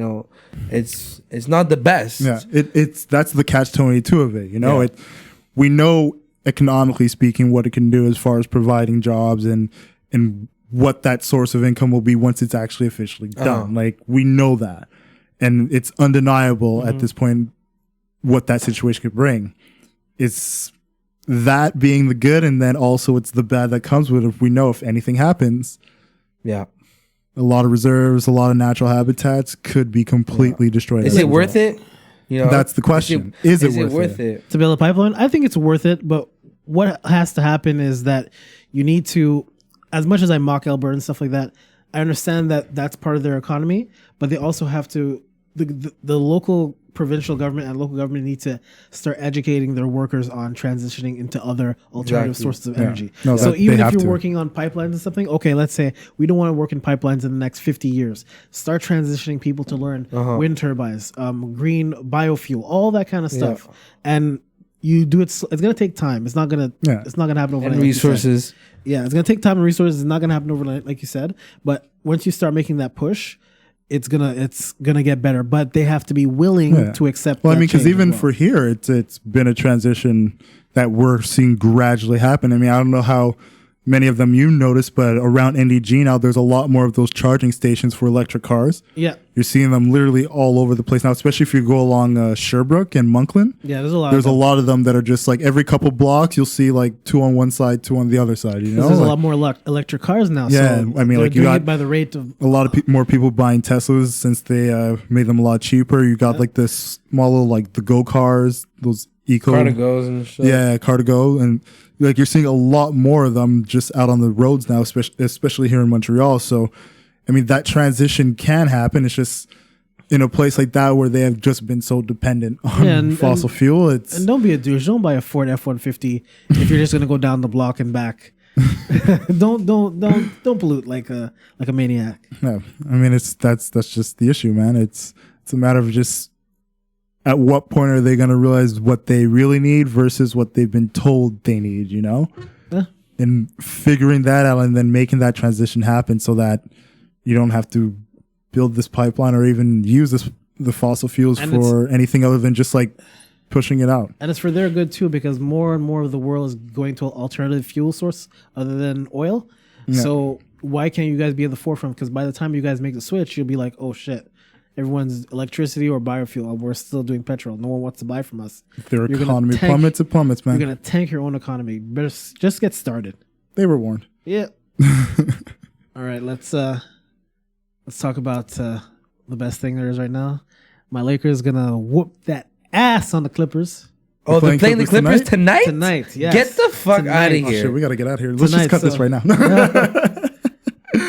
it's not the best. Yeah, it's that's the catch-22 of it. You know, Yeah. we know economically speaking what it can do as far as providing jobs and what that source of income will be once it's actually officially done. Like we know that, and it's undeniable at this point what that situation could bring. It's that being the good, and then also it's the bad that comes with it. If we know if anything happens, Yeah. a lot of reserves, a lot of natural habitats could be completely destroyed. Is as a it worth result. it? You know, That's the question. Is it worth it? To build a pipeline, I think it's worth it, but what has to happen is that you need to, as much as I mock Alberta and stuff like that, I understand that that's part of their economy, but they also have to, the local provincial government and local government need to start educating their workers on transitioning into other alternative Exactly. sources of Yeah. energy. No, So that- even they if have you're to. working on pipelines and something, okay, let's say we don't want to work in pipelines in the next 50 years. Start transitioning people to learn wind turbines, green biofuel, all that kind of stuff. And you do it. It's going to take time. It's not going to. Yeah. It's not going to happen overnight. And like you said. resources. Yeah, it's going to take time and resources. It's not going to happen overnight, like you said. But once you start making that push, it's gonna get better. But they have to be willing to accept. Well, I that mean, because change as even well. for here, it's been a transition that we're seeing gradually happen. I mean, I don't know how many of them you noticed, but around NDG now, there's a lot more of those charging stations for electric cars. yeah, You're seeing them literally all over the place now, especially if you go along Sherbrooke and Monklin. yeah, there's a lot. There's of a them. lot of them that are just like every couple blocks, you'll see like two on one side, two on the other side. You know, There's a Like, lot more electric cars now. Yeah, so I mean, they're like, you doing got- it by the rate of. a lot of more people buying Teslas since they made them a lot cheaper. You got like this small little like the go cars, those eco Cardigos and shit. Yeah, car to go, and like you're seeing a lot more of them just out on the roads now, especially here in Montreal. So, I mean, that transition can happen. It's just in a place like that where they have just been so dependent on Yeah, and- fossil fuel. It's And don't be a douche. Don't buy a Ford F-150 if you're just gonna go down the block and back. don't pollute like a maniac. no, I mean, that's just the issue, man. It's a matter of just at what point are they going to realize what they really need versus what they've been told they need, you know? Yeah. And figuring that out and then making that transition happen so that you don't have to build this pipeline or even use the fossil fuels And for anything other than just like pushing it out. And it's for their good too, because more and more of the world is going to an alternative fuel source other than oil. Yeah. So why can't you guys be at the forefront? Because by the time you guys make the switch, you'll be like, oh shit, everyone's electricity or biofuel, and we're still doing petrol. No one wants to buy from us. Their You're gonna economy tank- plummets, it plummets, man. You're gonna tank your own economy. Better just get started. They were warned. Yeah. All right, let's talk about the best thing there is right now. My Lakers gonna whoop that ass on the Clippers. Oh, they're playing the Clippers tonight? Tonight, yes. Get the fuck out of Oh shit, here. we gotta get out of here. Let's Tonight, just cut this so- right now.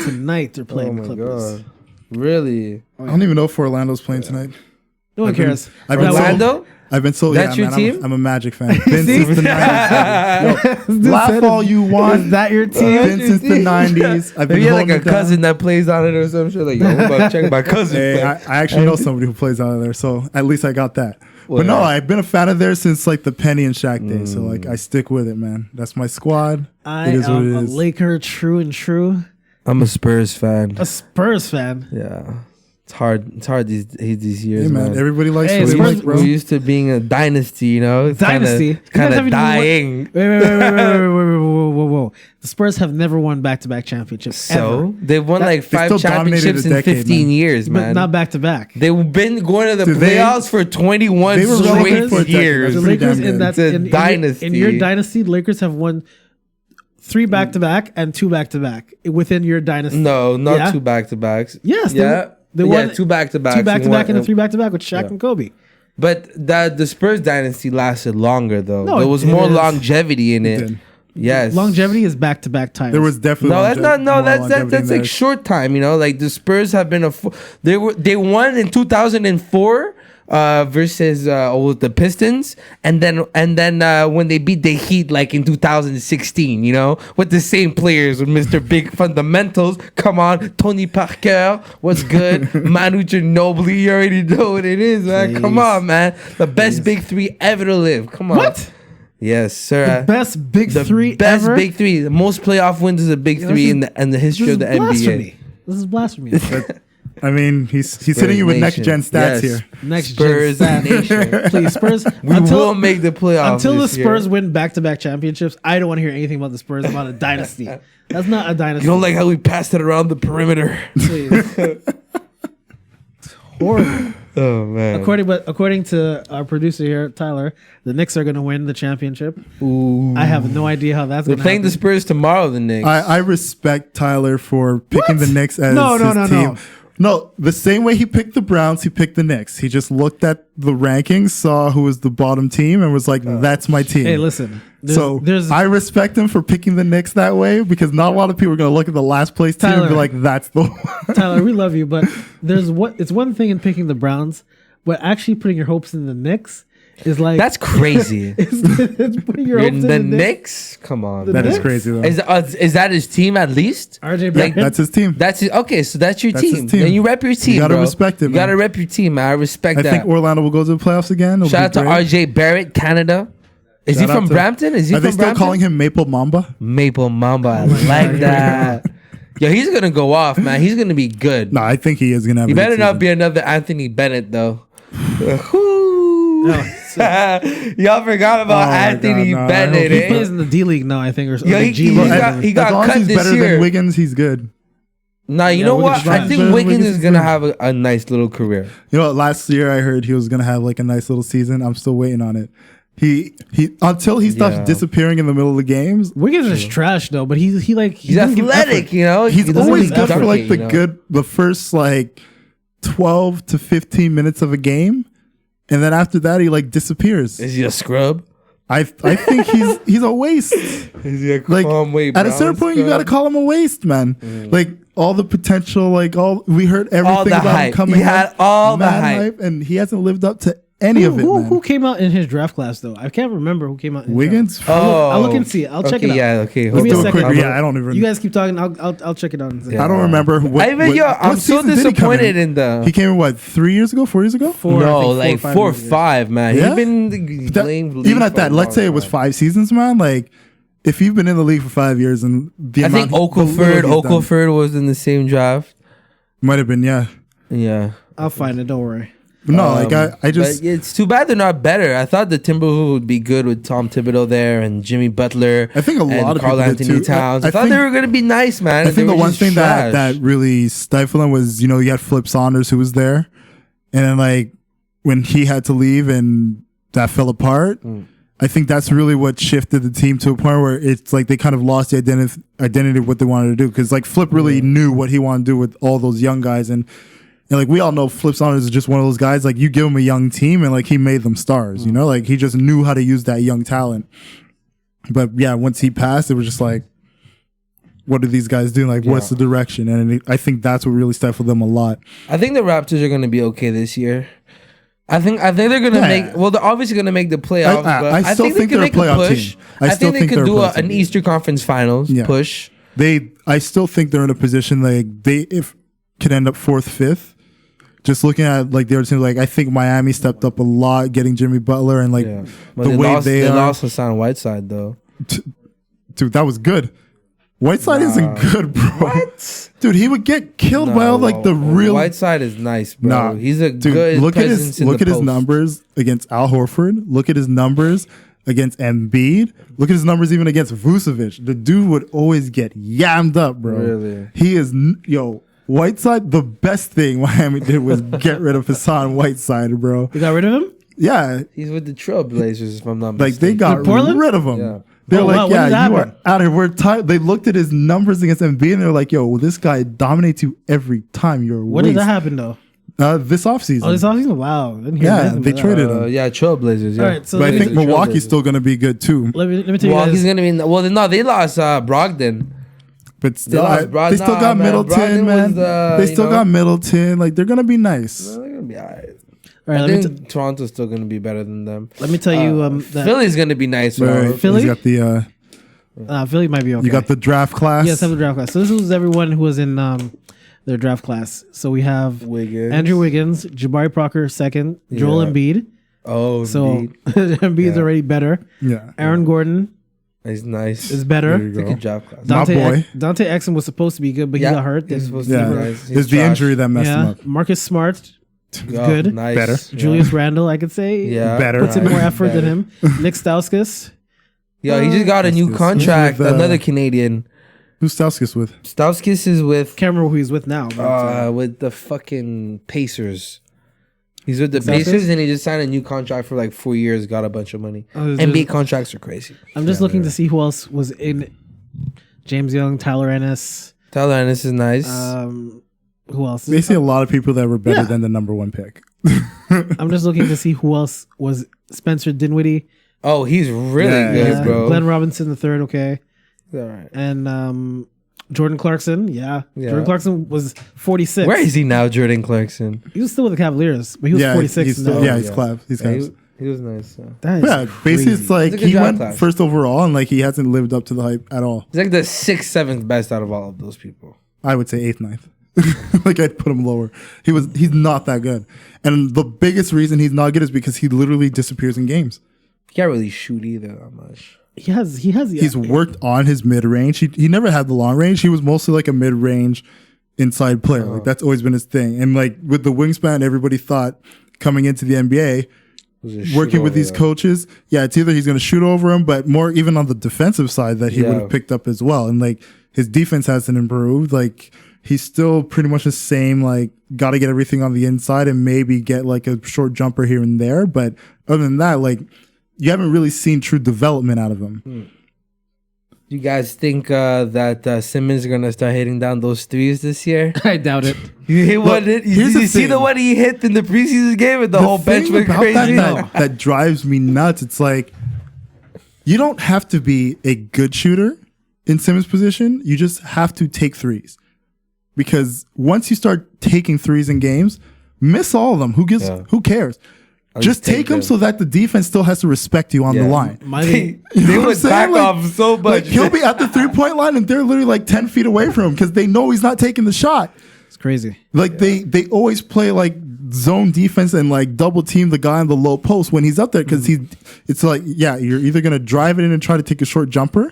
Tonight they're Oh playing the my Clippers. god. Really? I don't even know if Orlando's playing tonight. No one cares. I've been Orlando? I've been so That's your man, team? I'm a Magic fan. Been since the 90s. Dude Laugh said all it. you want. Is that your team? Been since the 90s. I've Have been you had like holding a it down. cousin that plays on it or some shit? Like, yo, I'm about to check my cousin. Hey, play. I actually know somebody who plays out of there, so at least I got that. But no, Word. I've been a fan of theirs since like the Penny and Shaq days. So like I stick with it, man. That's my squad. I It is what am it a is. Laker true and true. I'm a Spurs fan. A Spurs fan. Yeah. It's hard. It's hard these years, Hey man, man. everybody likes Hey, what they Spurs- like, bro. We're used to being a dynasty, you know? It's Dynasty? You guys Kind haven't of even won- dying. Whoa. The Spurs have never won back-to-back championships. So ever. they've won like they 5 still dominated championships a in decade, 15 man. years, But man. not back-to-back. They've been going to the Dude, they- playoffs for 21 they were relevant for a straight decade. years. The That's pretty Lakers damn in good. that It's a in dynasty. your dynasty, the Lakers have won 3 back-to-back and 2 back-to-back within your dynasty. No, not Yeah? 2 back-to-backs. Yes, They won 2 back-to-backs. 2 back-to-back and a one- 3 back-to-back with Shaq Yeah. and Kobe. But the Spurs dynasty lasted longer, though. No, there was it more is. longevity in It it. did. Yes. Longevity is back-to-back titles. There was definitely No, that's not. No, more that's longevity that's in like theirs. short time. You know, like the Spurs have been they won in 2004 versus the Pistons, and then when they beat the Heat like in 2016. You know, with the same players with Mr. Big Fundamentals. Come on, Tony Parker, what's good? Manu Ginobili, you already know what it is, man. Please. Come on, man. The best Big Three ever to live. Come on. What? Yes, sir. The best Big The Three best ever? Big Three. The most playoff wins is a Big Yeah, Three this in the history of the NBA. blasphemy. This is blasphemy. I mean, he's hitting you with Nation. next gen stats Yes. here. Next Spurs gen stats. Nation. Please, Spurs. We will make the playoffs Until the this Spurs year. win back-to-back championships, I don't want to hear anything about the Spurs about a dynasty. That's not a dynasty. You don't like how we passed it around the perimeter. Please. It's horrible. Oh man. According to our producer here, Tyler, the Knicks are going to win the championship. Ooh. I have no idea how that's They're going to playing happen. the Spurs tomorrow. The Knicks. I respect Tyler for picking What? the Knicks as No, his team. no. No, the same way he picked the Browns, he picked the Knicks. He just looked at the rankings, saw who was the bottom team, and was like, "That's my team." Hey, listen. So I respect him for picking the Knicks that way because not a lot of people are going to look at the last place team and be Tyler. like, "That's the one." Tyler, we love you, but it's one thing in picking the Browns, but actually putting your hopes in the Knicks is like That's crazy. it's putting your You're hopes the in the Knicks. Knicks. Come on. That is Knicks? crazy though. Is that his team at least? RJ Like, Barrett. That's his team. That's it. Okay, so that's your That's his team. team. Then you rep your team. gotta bro. respect it, You gotta man. rep your team, man. I respect I that. think Orlando will go to the playoffs again. It'll Shout out be to great. RJ Barrett, Canada. Is Shout he out from to- Brampton? Is he Are from they still Brampton? calling him Maple Mamba? Maple Mamba. I like that. Yo, he's gonna go off, man. He's gonna be good. No, I think he is going to have. You a good better not season. be another Anthony Bennett though. Whew. Y'all forgot about Oh my Anthony God, no. Bennett. He eh? plays in the D League now, I think, or Yo, the he G League. got- he got as long cut as he's this better year. than Wiggins, he's good. Nah, you Yeah, know Wiggins what? I is think better than Wiggins Wiggins is is gonna good. have a nice little career. You know, last year I heard he was gonna have like a nice little season. I'm still waiting on it. He until he stops Yeah. disappearing in the middle of the games. Wiggins is trash though, but he's He's doesn't give athletic, effort. you know. He's He doesn't always really good for dunk like it, the you know? the first like 12 to 15 minutes of a game, and then after that he like disappears. Is he a scrub? I think he's a waste. Is he a Like Conway at a certain Brown point, you got to scrub? call him a waste, man. Like all the potential, like we heard everything the about hype. him coming. He had up, all the mad hype. and he hasn't lived up to any of it, man. Who came out in his draft class though? I can't remember who came out. In his Wiggins. draft. I'll look and see. I'll check okay, it out. Yeah, okay. Give hold me a Let's do on. a quick. second. Yeah, I don't even. You guys keep talking. I'll check it out. Yeah. I don't remember. What, I'm so season did he come disappointed in the. He came in what 3 years ago, 4 years ago. no, I like think 4 or 5 years. 5, man. Yeah? He's been That- blamed. even at that, let's say it was 5 seasons, man. Like if you've been in the league for 5 years and the I think amount, the little he's done- Okafor was in the same draft. might have been, yeah. Yeah. I'll find it. Don't worry. But no, like I just But it's too bad they're not better. I thought the Timberwolves would be good with Tom Thibodeau there and Jimmy Butler. I think a lot and of Karl people did Anthony too. Towns. I I thought think- they were gonna be nice, man. I think They the were one just thing that trash. really stifled him was, you know, you had Flip Saunders who was there, and then like when he had to leave and that fell apart. I think that's really what shifted the team to a point where it's like they kind of lost the identity of what they wanted to do, because like Flip really knew what he wanted to do with all those young guys, and And like we all know Flip Saunders is just one of those guys, like you give him a young team and like he made them stars, you know, like he just knew how to use that young talent. But yeah, once he passed, it was just like, what are these guys doing? Like, what's the direction? And I think that's what really stifled them a lot. I think the Raptors are going to be okay this year. I think they're going to make. Well, they're obviously going to make the playoffs. But I still think they're a playoff team. I think they could do an Eastern Conference Finals push. I still think they're in a position like they could end up 4th, 5th. Just looking at like the other teams, like I think Miami stepped up a lot, getting Jimmy Butler and like the way they lost Hassan Whiteside though. Dude, that was good. Whiteside isn't good, bro. What? Dude, he would get killed by all like the real. Whiteside is nice, bro. He's a good look presence at his numbers against Al Horford. Look at his numbers against Embiid. Look at his numbers even against Vucevic. The dude would always get yammed up, bro. Really? He is Whiteside. The best thing Miami did was get rid of Hassan Whiteside, bro. They got rid of him? Yeah, he's with the Trailblazers, if I'm not mistaken. Like they got rid of him. Yeah. They're like, you are out of here. We're tired. They looked at his numbers against Embiid and they're like, yo, well, this guy dominates you every time. When did that happen though? This offseason. Oh, this offseason? Wow. They traded him. Yeah, Trailblazers. Yeah. All right, so but I think Milwaukee's still going to be good too. Let me tell you Milwaukee's going to be. No, they lost Brogdon. But still, they still got Middleton, man. They still got Middleton. Like they're going to be nice. They're going to be all right. All right, I think Toronto's still going to be better than them. Let me tell you, Philly's going to be nice. Right. Philly got the. Philly might be okay. You got the draft class. Yes, I have the draft class. So this was everyone who was in their draft class. So we have Andrew Wiggins, Jabari Parker second, Joel Embiid. Oh, so Embiid's already better. Yeah, Aaron Gordon. He's nice. Is better. It's a good draft class. My boy Dante Exum was supposed to be good, but he got hurt. He's supposed to be nice. It's the injury that messed him up. Marcus Smart. Good. Nice. Better. Julius Randle, I could say. Yeah. Better. Puts in more effort than him. Nick Stauskas. Yo, he just got a new contract. Another Canadian. Who's Stauskas with? Stauskas is with. Can't remember who he's with now. With the fucking Pacers. He's with the Pacers and he just signed a new contract for like 4 years. Got a bunch of money. NBA contracts are crazy. I'm just looking to see who else was in. James Young, Tyler Ennis. Tyler Ennis is nice. Who else? Basically, a lot of people that were better than the number 1 pick. I'm just looking to see who else was. Spencer Dinwiddie. Oh, he's really good, bro. Glenn Robinson the third, okay. All right. And Jordan Clarkson, Jordan Clarkson was 46. Where is he now, Jordan Clarkson? He was still with the Cavaliers, but he was 46. He's still, he's clap. He's he was nice. Basically, it's like he went first overall, and like he hasn't lived up to the hype at all. He's like the 6th, 7th best out of all of those people. I would say 8th, 9th. Like I'd put him lower. He's not that good, and the biggest reason he's not good is because he literally disappears in games. He can't really shoot either that much. He has. He's worked on his mid range. He never had the long range. He was mostly like a mid range inside player. Like that's always been his thing. And like with the wingspan, everybody thought coming into the NBA, working with these coaches, it's either he's going to shoot over him, but more even on the defensive side that he would have picked up as well. And like his defense hasn't improved. Like he's still pretty much the same. Like got to get everything on the inside and maybe get like a short jumper here and there. But other than that, like. You haven't really seen true development out of him. You guys think that Simmons is going to start hitting down those threes this year? I doubt it. You hit one. Did you see the one he hit in the preseason game and the whole bench went crazy? That drives me nuts. It's like you don't have to be a good shooter in Simmons' position. You just have to take threes. Because once you start taking threes in games, miss all of them. Who cares? Just take them so that the defense still has to respect you on the line. They would back off so much. Like he'll be at the 3-point line and they're literally like 10 feet away from him because they know he's not taking the shot. It's crazy. Like they always play like zone defense and like double team the guy on the low post when he's up there because it's like, you're either going to drive it in and try to take a short jumper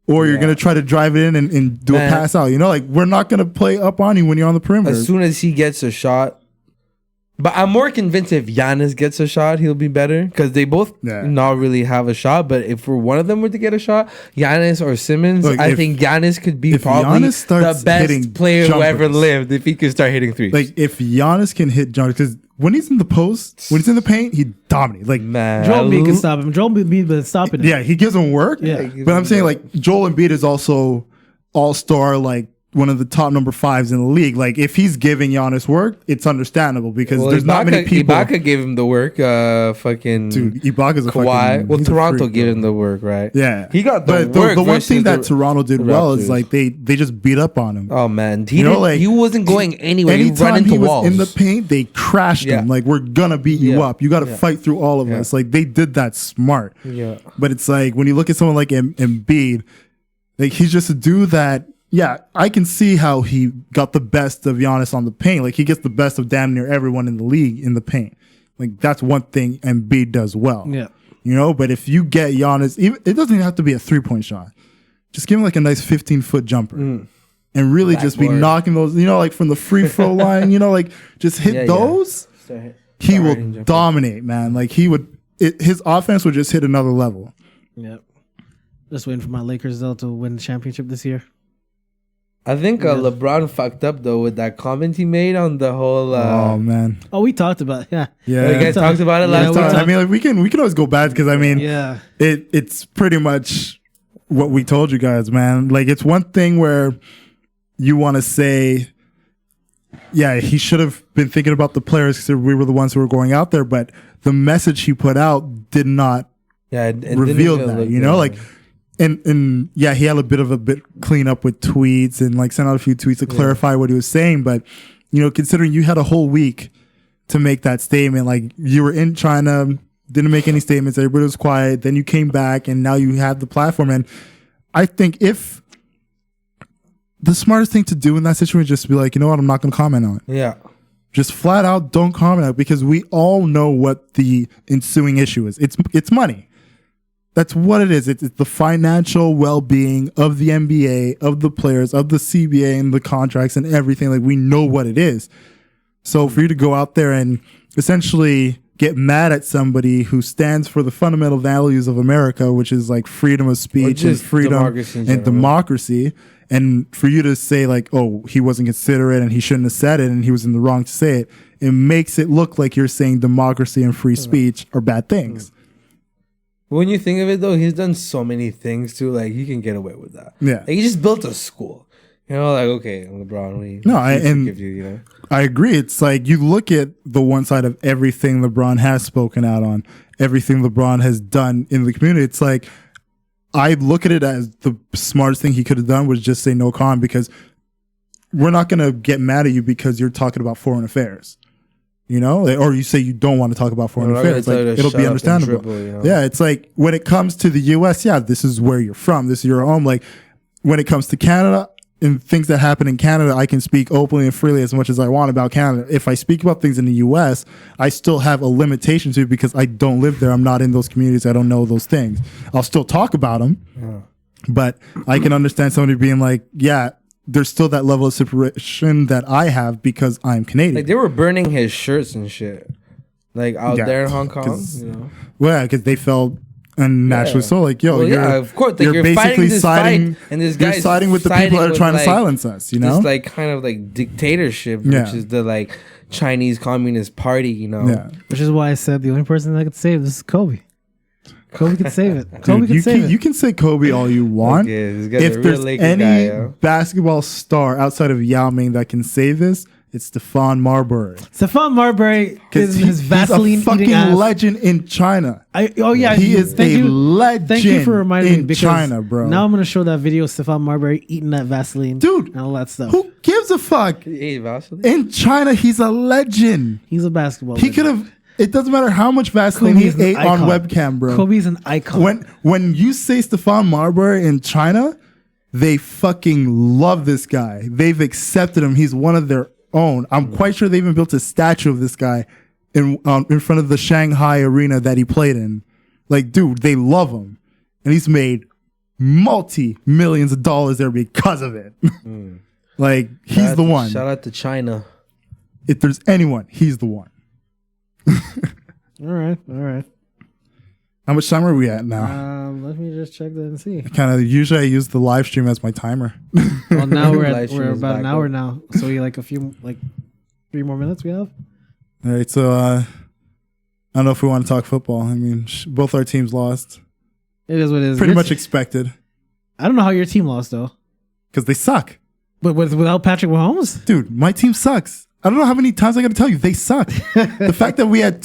or you're going to try to drive it in and do a pass out. You know, like we're not going to play up on you when you're on the perimeter. As soon as he gets a shot, but I'm more convinced if Giannis gets a shot, he'll be better because they both not really have a shot. But if one of them were to get a shot, Giannis or Simmons, I think Giannis could be probably the best player who ever lived if he could start hitting threes. Like if Giannis can hit jumpers, because when he's in the post, when he's in the paint, he dominates. Like Joel Embiid can stop him. Joel Embiid been stopping him. Yeah, he gives him work. Yeah, but I'm saying like Joel Embiid is also all-star like one of the top number 5s in the league. Like if he's giving Giannis work, it's understandable because Well, there's not many people. Ibaka gave him the work. Fucking Dude, Ibaka's a Kawhi. fucking. Well, he's a Toronto freak, gave bro. him the work, right? Yeah, he got the but work. the one versus thing that the Toronto did well is Raptors. like they just beat up on him. Oh man, he You know, didn't- like, he wasn't going anywhere. He Anytime ran into he was walls. in the paint, they crashed Yeah. him. Like we're gonna beat you Yeah. up. You got to Yeah. fight through all of Yeah. us. Like they did that smart. Yeah. But it's like when you look at someone like Embiid, like he's just a dude that. Yeah, I can see how he got the best of Giannis on the paint. Like he gets the best of damn near everyone in the league in the paint. Like that's one thing Embiid does well. Yeah. You know, but if you get Giannis, even it doesn't even have to be a 3-point shot. Just give him like a nice 15-foot jumper. And really just be Backboard. knocking those, you know, like from the free throw line, you know, like just hit Yeah, yeah. those. He will dominate, man. Like he would his offense would just hit another level. Yep. Just waiting for my Lakers though to win the championship this year. I think LeBron fucked up though with that comment he made on the whole. Oh man. Oh, we talked about it. Yeah. Yeah. You guys talked about it last we time. I mean, like we can always go back because I mean, Yeah. it's pretty much what we told you guys, man. Like it's one thing where you want to say, yeah, he should have been thinking about the players because we were the ones who were going out there, but the message he put out did not reveal that, you know, like. And yeah, he had a bit clean up with tweets and like sent out a few tweets to clarify what he was saying. But, you know, considering you had a whole week to make that statement, like you were in China, didn't make any statements, everybody was quiet. Then you came back and now you have the platform. And I think if the smartest thing to do in that situation is just to be like, you know what, I'm not going to comment on it. Yeah. Just flat out don't comment on it because we all know what the ensuing issue is. It's money. That's what it is. It's the financial well-being of the NBA, of the players, of the CBA and the contracts and everything. Like we know what it is. So for you to go out there and essentially get mad at somebody who stands for the fundamental values of America, which is like freedom of speech and freedom and democracy, and for you to say like, oh, he wasn't considerate and he shouldn't have said it and he was in the wrong to say it, it makes it look like you're saying democracy and free speech are bad things. When you think of it, though, he's done so many things too. Like he can get away with that. Yeah, like, he just built a school. You know, like okay, LeBron. We forgive you. You know, I agree. It's like you look at the one side of everything LeBron has spoken out on, everything LeBron has done in the community. It's like I look at it as the smartest thing he could have done was just say no comment because we're not going to get mad at you because you're talking about foreign affairs. You know, or you say you don't want to talk about foreign affairs. Like, it'll be understandable. Dribble, you know? Yeah, it's like when it comes to the U.S., yeah, this is where you're from. This is your home. Like when it comes to Canada and things that happen in Canada, I can speak openly and freely as much as I want about Canada. If I speak about things in the U.S., I still have a limitation to it because I don't live there. I'm not in those communities. I don't know those things. I'll still talk about them, but I can understand somebody being like, yeah, there's still that level of separation that I have because I'm Canadian. Like they were burning his shirts and shit, like out there in Hong Kong. You know? Well, because they felt unnaturally so. Like, yo, of course, like, you're basically siding, and this guy's siding with the people that are trying to silence us. You know, this like kind of like dictatorship, which is the like Chinese Communist Party. You know, which is why I said the only person that could save this is Kobe. Kobe can save it. Kobe can save it. You can say Kobe all you want. If there's any basketball star outside of Yao Ming that can save this, it's Stephon Marbury. Stephon Marbury is his Vaseline he's a fucking legend in China. He is a legend. Thank you for reminding me in China, bro. Now I'm gonna show that video of Stephon Marbury eating that Vaseline, dude, and all that stuff. Who gives a fuck? He ate Vaseline? In China, he's a legend. He's a basketball. He could have. It doesn't matter how much Vaseline he ate on webcam, bro. Kobe's an icon. When you say Stephon Marbury in China, they fucking love this guy. They've accepted him. He's one of their own. I'm quite sure they even built a statue of this guy in front of the Shanghai arena that he played in. Like, dude, they love him. And he's made multi-millions of dollars there because of it. Like, he's the one. Shout out to China. If there's anyone, he's the one. All right. How much time are we at now? Let me just check that and see. Usually I use the live stream as my timer. Well, now we're about an hour now. So we like 3 more minutes we have. All right, so I don't know if we want to talk football. I mean, both our teams lost. It is what it is. Pretty much expected. I don't know how your team lost though. Because they suck. But without Patrick Mahomes? Dude, my team sucks. I don't know how many times I got to tell you they suck. The fact that we had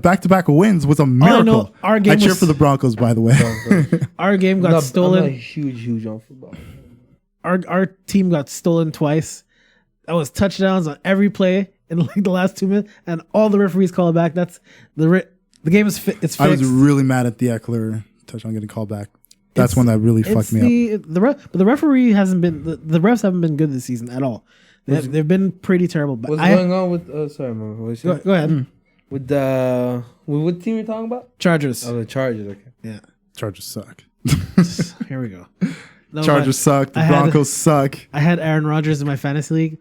back-to-back wins was a miracle. Our game I cheer was- for the Broncos, by the way. Our game got I'm not stolen. huge on football. Our team got stolen twice. That was touchdowns on every play in like the last 2 minutes, and all the referees called back. That's the game is it's fixed. I was really mad at the Eckler touchdown getting called back. That's one that really fucked me up. But the referee hasn't been the refs haven't been good this season at all. They've been pretty terrible. But What's going on with? Sorry, man. What was Go ahead. With what team you talking about? Chargers. Oh, the Chargers. Okay. Yeah. Chargers suck. Here we go. No, Chargers suck. The Broncos suck. I had Aaron Rodgers in my fantasy league.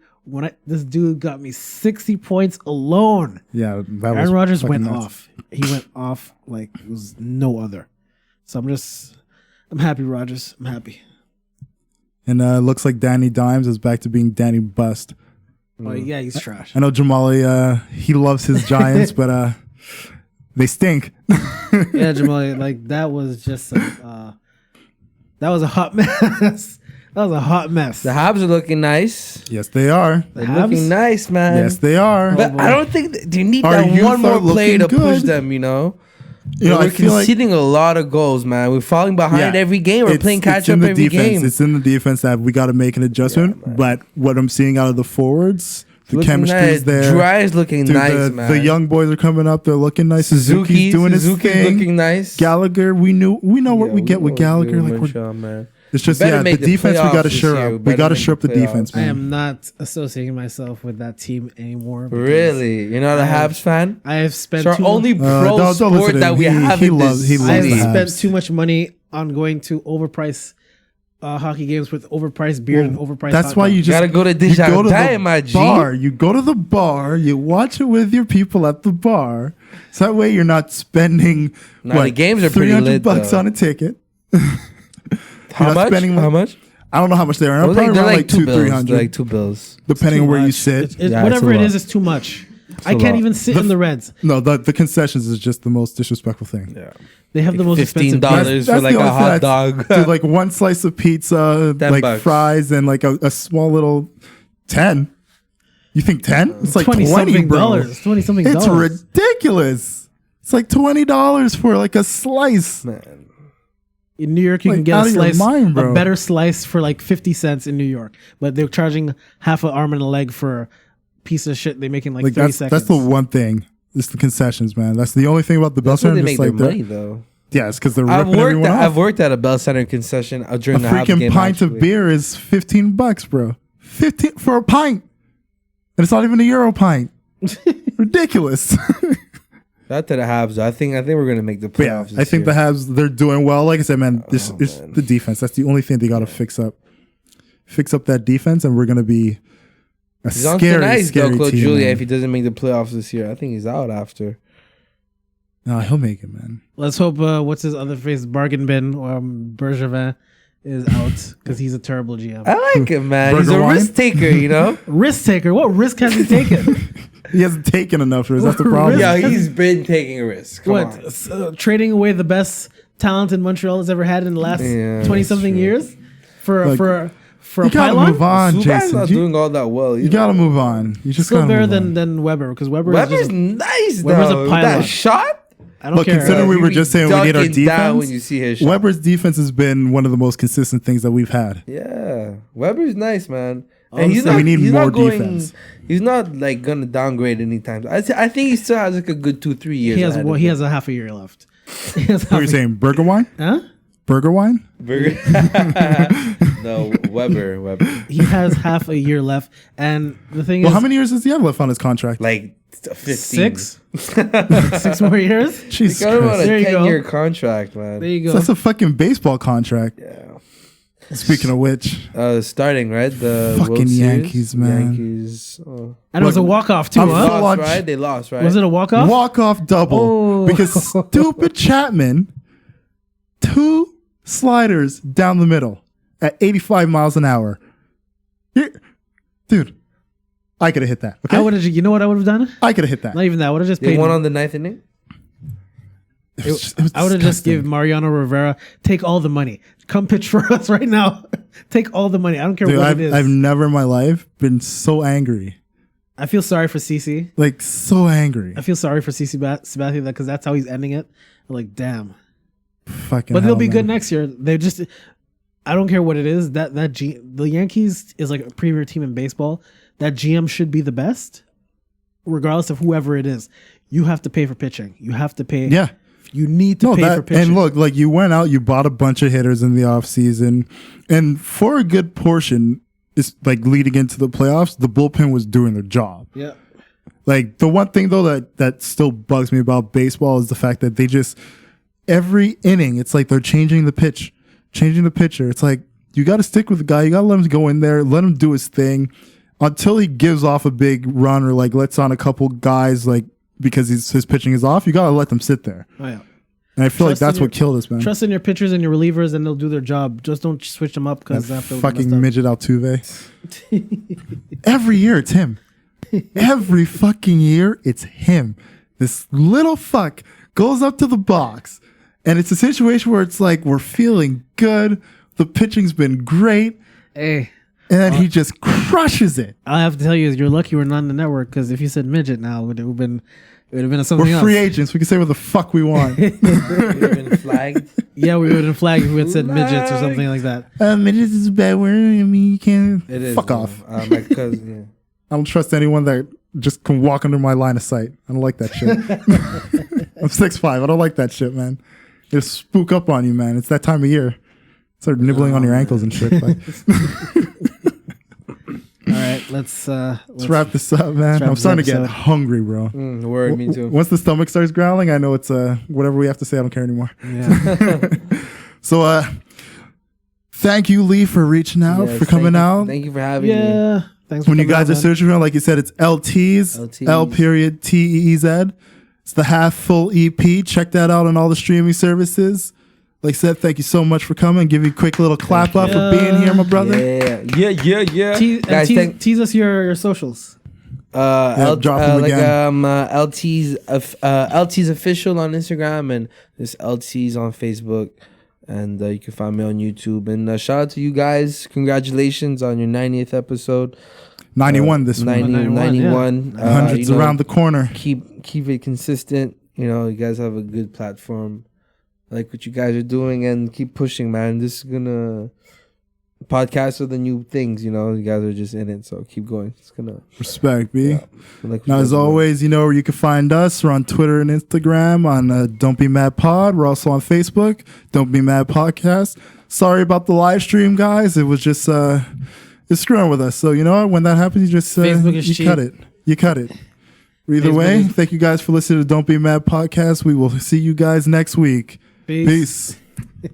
This dude got me 60 points alone. Yeah, that Aaron Rodgers fucking went nuts. off. He went off like it was no other. So I'm happy, Rodgers. I'm happy. And it looks like Danny Dimes is back to being Danny Bust. Oh yeah, he's trash. I know Jamali, he loves his Giants, but they stink. Yeah, Jamal, like that was just that was a hot mess. That was a hot mess. The Habs are looking nice. Yes, they are. They're Habs? looking nice, man. Yes, they are. But I don't think they need Our that youth one more are play to looking push good. them. You know, You know, we're I feel like conceding a lot of goals, man. We're falling behind every game. We're playing catch up in the every defense. game. It's in the defense that we got to make an adjustment. But what I'm seeing out of the forwards, the Looking chemistry nice. is there. Dry is looking Dude, nice, man. the young boys are coming up. They're looking nice. Suzuki's doing his Suzuki's thing. looking nice. Gallagher, we know what we get with Gallagher. Like man. it's just better the make the defense. We playoffs got to this shore year. up. We We better got to make shore up the the playoffs. defense, I man. am not associating myself with that team anymore. because Really, you're not a Habs fan? I have spent It's our only pro don't listen sport to that him. we He have in loves- this he loves I have the city. Habs. spent too much money on going to overpriced hockey games with overpriced beer and overpriced. That's hot why dogs. you just Gotta go to you go to Desjardins, my the G. bar. You go to the bar. You watch it with your people at the bar. So that way you're not spending Nah, the games are pretty lit, $300 though. on a ticket. How not much? spending How like- much? I don't know how much they are. They're Probably they're around like like 2 bills. 300 They're like 2 bills. depending Too on where you much. sit. It's Yeah, whatever it's a it is, lot. it's too much. I a can't lot. even sit in the Reds. No, the concessions is just the most disrespectful thing. Yeah. They have the most expensive $15 beer. for like the a only thing hot that's- dog. Dude, like one slice of pizza, like $10. fries, and like a small little 10. You think 10? It's like 20, something bro. dollars. 20 something It's dollars. ridiculous. It's like $20 for like a slice. Man. In New York, you Like, can get out a of your slice, mind, bro. a better slice for like 50 cents in New York, but they're charging half an arm and a leg for a piece of shit they make in like 30 That's seconds. the one thing. It's the concessions, man. That's the only thing about the Bell That's where Center. they just make like their the- money, though. Yeah, it's because they're I've ripping everyone off. I've worked at a Bell Center concession A during the Habs freaking game. pint actually. of beer is $15, bro. 15 for a pint, and it's not even a Euro pint. Ridiculous. That to the Habs. I think we're gonna make the But yeah, playoffs. I think the Habs, they're doing well. Like I said, man, this is man. the defense. That's the only thing they got to fix up. Fix up that defense, and we're gonna be a he's on scary, tonight, though, scary Claude team. Julia. man. If he doesn't make the playoffs this year, I think he's out after. No, he'll make it, man. Let's hope what's his other face, Bargain Bin, Bergevin, is out because he's a terrible GM. I like him, man. He's Burger a wine? risk taker, you know. Risk taker. What risk has he taken? He hasn't taken enough for us. That's the problem. Yeah, he's been taking a risk. Come on. Trading away the best talent in Montreal has ever had in the last Yeah, 20 that's something true. years for Like, for a You gotta pylon? move on, Subban's Jason. not doing all that well. You gotta move on. You just Still gotta better move on. than Weber because Weber Weber's is just nice, Weber's a though. pylon. That shot. I don't Look, care. considering we You were be just saying we need our ducking down defense, when you see his shot. Weber's defense has been one of the most consistent things that we've had. Yeah, Weber's nice, man. And Honestly, we need he's more not going, defense. He's not like gonna downgrade anytime. I think he still has like a good 2-3 years. he has ahead well, of he him. has a half a year left. He has What are you saying? Burger wine? Huh? Burger wine? Burger. No, Weber. He has half a year left, and the thing Well, is, how many years does he have left on his contract? Like 15. 6? 6 more years. Jesus Got him on Christ. a There you go. 10-year contract, man. There you go. That's a fucking baseball contract. Yeah. Speaking of which, Starting right the Fucking World Series. Yankees, man. Yankees. Oh. And it was a walk off too, I'm huh? full on- Lost, right? They lost, right? Was it a walk off? walk-off double. Oh. Because stupid Chapman, 2 sliders down the middle at 85 miles an hour. Dude, I could have hit that. Okay? I would have. You know what I would have done? I could have hit that. Not even that. I would have just They paid. won on the 9th inning. It was I would have just disgusting. give Mariano Rivera take all the money, come pitch for us right now. Take all the money. I don't care Dude, what it is. I've never in my life been so angry. I feel sorry for CC. Like, so angry. I feel sorry for CC Sabathia because that's how he's ending it. I'm like, damn. Fucking But hell, they'll be man. good next year. They just, I don't care what it is. The Yankees is like a premier team in baseball. That GM should be the best, regardless of whoever it is. You have to pay for pitching. You have to pay. Yeah. You need to pay for pitching. And look, like, you went out, you bought a bunch of hitters in the offseason, and for a good portion, it's like leading into the playoffs, the bullpen was doing their job. Yeah. Like, the one thing though that still bugs me about baseball is the fact that they just every inning, it's like they're changing the pitch, changing the pitcher. It's like, you got to stick with the guy. You got to let him go in there, let him do his thing until he gives off a big run or like lets on a couple guys, like, because his pitching is off. You got to let them sit there. Oh yeah. And I feel like Trust in that's what killed us, man. Trust in your pitchers and your relievers, and they'll do their job. Just don't switch them up because That after fucking midget Altuve. Every year it's him. Every fucking year it's him. This little fuck goes up to the box, and it's a situation where it's like we're feeling good. The pitching's been great, Hey, and then he just crushes it. I have to tell you, you're lucky we're not on the network because if you said midget now, it would have been something We're else. free agents. We can say what the fuck we want. You've been flagged. Yeah, we would have flagged if we had said midgets or something like that. Midgets is a bad word. I mean, you can't. It is. Fuck off. My cousin. Yeah. I don't trust anyone that just can walk under my line of sight. I don't like that shit. I'm 6'5". I don't like that shit, man. It'll spook up on you, man. It's that time of year. Start nibbling on your ankles and shit. Like, All right, let's wrap this up, man. wrap I'm this starting to get episode. hungry, bro. Word, me too. Once the stomach starts growling, I know it's whatever we have to say. I don't care anymore. Yeah. So, thank you, Lee, for reaching out, Yes, for coming out. Thank you for having me. Yeah. Thanks for When you coming guys out, are man. searching for it, like you said, it's L.TEEZ, L.TEEZ. L.TEEZ. It's the half full EP. Check that out on all the streaming services. Like I said, thank you so much for coming. Give you a quick little clap up for being here, my brother. Yeah. Guys, Tease us your socials. drop them again. LT's LT's official on Instagram and this LT's on Facebook, and you can find me on YouTube. And shout out to you guys! Congratulations on your 90th episode. 91 this 90, week. 91. Hundreds around the corner. Keep it consistent. You know, you guys have a good platform. I like what you guys are doing, and keep pushing, man. This is gonna podcasts are the new things. You know, you guys are just in it, so keep going. It's gonna Respect, B. like what Now, you as guys are doing. always, you know where you can find us. We're on Twitter and Instagram on Don't Be Mad Pod. We're also on Facebook, Don't Be Mad Podcast. Sorry about the live stream, guys. It was just it's screwing with us. So you know what? When that happens, you just Facebook is you cheap. cut it. You cut it. Either Facebook way, is- thank you guys for listening to Don't Be Mad Podcast. We will see you guys next week. Peace. Peace.